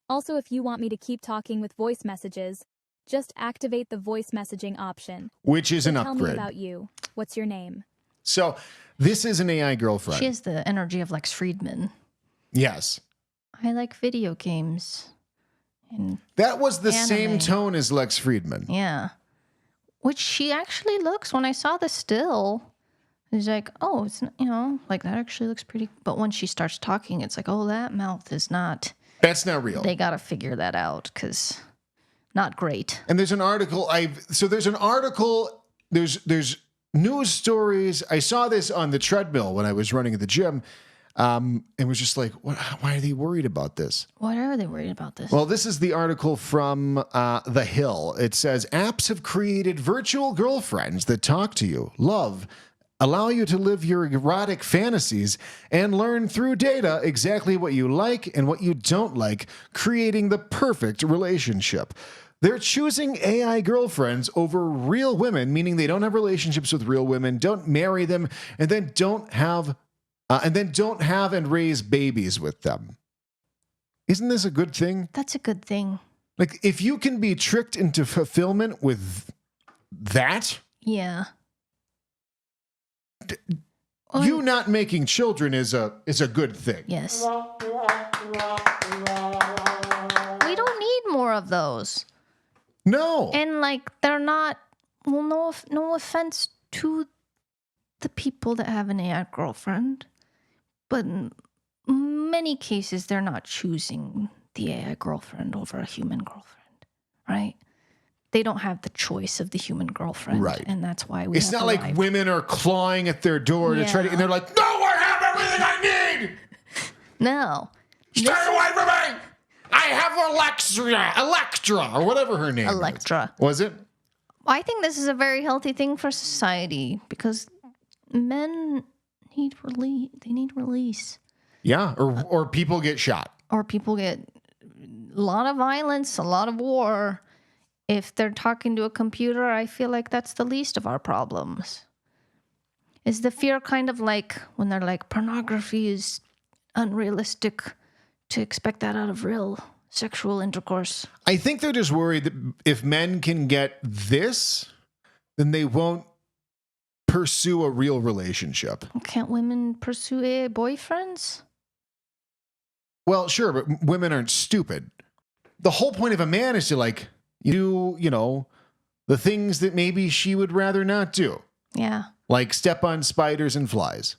Also, if you want me to keep talking with voice messages, just activate the voice messaging option. Which is an Tell upgrade. me about you. What's your name? So this is an AI girlfriend. She has the energy of Lex Friedman. Yes. I like video games. And that was the anime. same tone as Lex Friedman. Yeah. Which she actually looks, when I saw the still, it's like, oh, it's, like that actually looks pretty. But when she starts talking, it's like, oh, that mouth is not. That's not real. They got to figure that out because not great. And there's an article there's news stories. I saw this on the treadmill when I was running at the gym. And was just like, why are they worried about this? Why are they worried about this? Well, this is the article from The Hill. It says, apps have created virtual girlfriends that talk to you, love, allow you to live your erotic fantasies, and learn through data exactly what you like and what you don't like, creating the perfect relationship. They're choosing AI girlfriends over real women, meaning they don't have relationships with real women, don't marry them, and then don't have and raise babies with them. Isn't this a good thing? That's a good thing. Like, if you can be tricked into fulfillment with that, yeah. You not making children is a good thing. Yes. We don't need more of those. No. And like they're not. Well, no offense to the people that have an AI girlfriend, but in many cases they're not choosing the AI girlfriend over a human girlfriend, right? they don't have the choice of the human girlfriend. Right. And that's why we It's have not like arrived. women are clawing at their door to try to, and they're like, no, I have everything I need. No. Stay away from me. I have Electra, or whatever her name Electra. is. Was it? I think this is a very healthy thing for society because men need release. They need release. Yeah, or people get shot. Or people get a lot of violence, a lot of war. If they're talking to a computer, I feel like that's the least of our problems. Is the fear kind of like when they're like, pornography is unrealistic to expect that out of real sexual intercourse? I think they're just worried that if men can get this, then they won't pursue a real relationship. Can't women pursue AA boyfriends? Well, sure, but women aren't stupid. The whole point of a man is to like do, the things that maybe she would rather not do. Yeah. Like step on spiders and flies.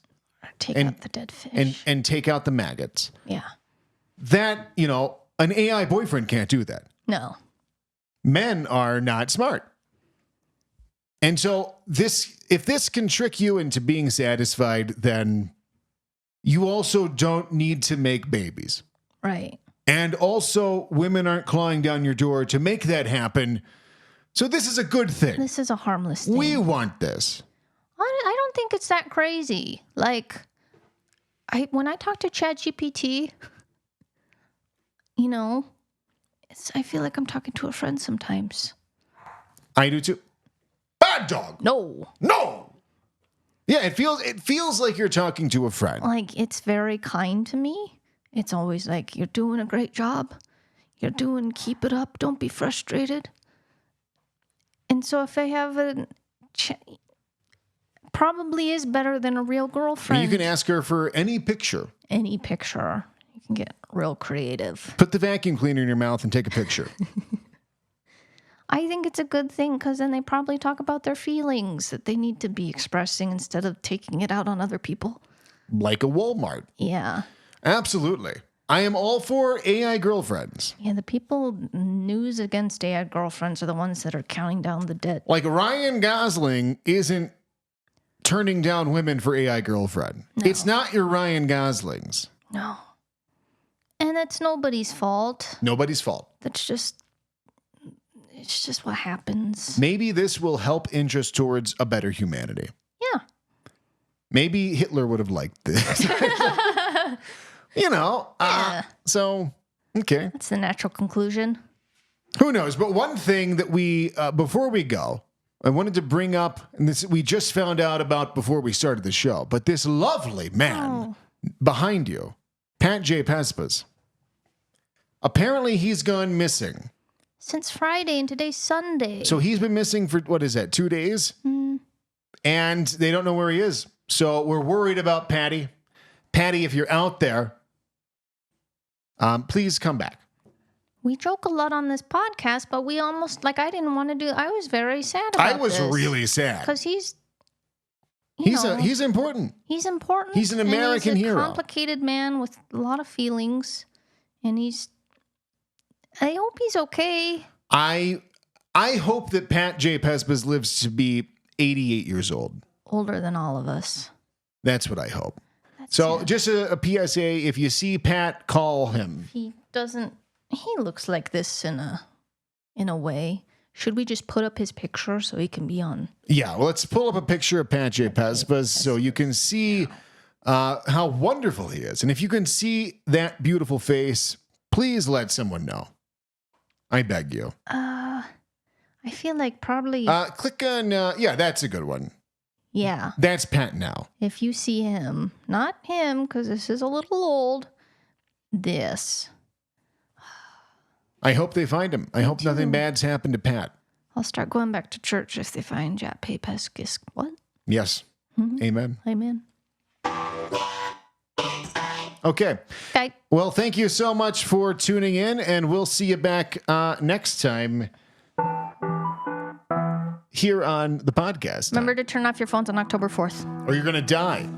Take out the dead fish. And take out the maggots. Yeah. That, an AI boyfriend can't do that. No. Men are not smart. And so if this can trick you into being satisfied, then you also don't need to make babies. Right. And also, women aren't clawing down your door to make that happen. So this is a good thing. This is a harmless thing. We want this. I don't think it's that crazy. Like, when I talk to ChatGPT, I feel like I'm talking to a friend sometimes. I do too. Bad dog. No. Yeah, it feels like you're talking to a friend. Like, it's very kind to me. It's always like, you're doing a great job. Keep it up. Don't be frustrated. And so if I have probably is better than a real girlfriend. You can ask her for any picture. Any picture. You can get real creative. Put the vacuum cleaner in your mouth and take a picture. I think it's a good thing because then they probably talk about their feelings that they need to be expressing instead of taking it out on other people. Like a Walmart. Yeah. Absolutely. I am all for AI girlfriends. Yeah, the people news against AI girlfriends are the ones that are counting down the debt. Like Ryan Gosling isn't turning down women for AI girlfriend. No. It's not your Ryan Goslings. No. And that's nobody's fault. Nobody's fault. It's just what happens. Maybe this will help interest towards a better humanity. Yeah. Maybe Hitler would have liked this. So, okay. That's the natural conclusion. Who knows? But one thing that we, before we go, I wanted to bring up, and this we just found out about before we started the show, but this lovely man behind you, Pat J. Pespas, apparently he's gone missing. Since Friday and today's Sunday. So he's been missing for, 2 days? And they don't know where he is. So we're worried about Patty. Patty, if you're out there, please come back. We joke a lot on this podcast, but we almost, I didn't want to do, I was very sad about this. I was really sad. Because he's important. He's important. He's an American hero. He's a complicated man with a lot of feelings. And I hope he's okay. I hope that Pat J. Pespas lives to be 88 years old. Older than all of us. That's what I hope. Just a PSA, if you see Pat, call him. He looks like this in a way. Should we just put up his picture so he can be on? Yeah, well, let's pull up a picture of Pat J. Pespas so you can see how wonderful he is. And if you can see that beautiful face, please let someone know. I beg you. I feel like probably... click on... that's a good one. Yeah. That's Pat now. If you see him, not him, because this is a little old, this. I hope they find him. I hope nothing bad's happened to Pat. I'll start going back to church if they find Jat Pespas. What? Yes. Mm-hmm. Amen. Amen. Okay. Bye. Well, thank you so much for tuning in, and we'll see you back next time here on the podcast. Remember to turn off your phones on October 4th. Or you're going to die.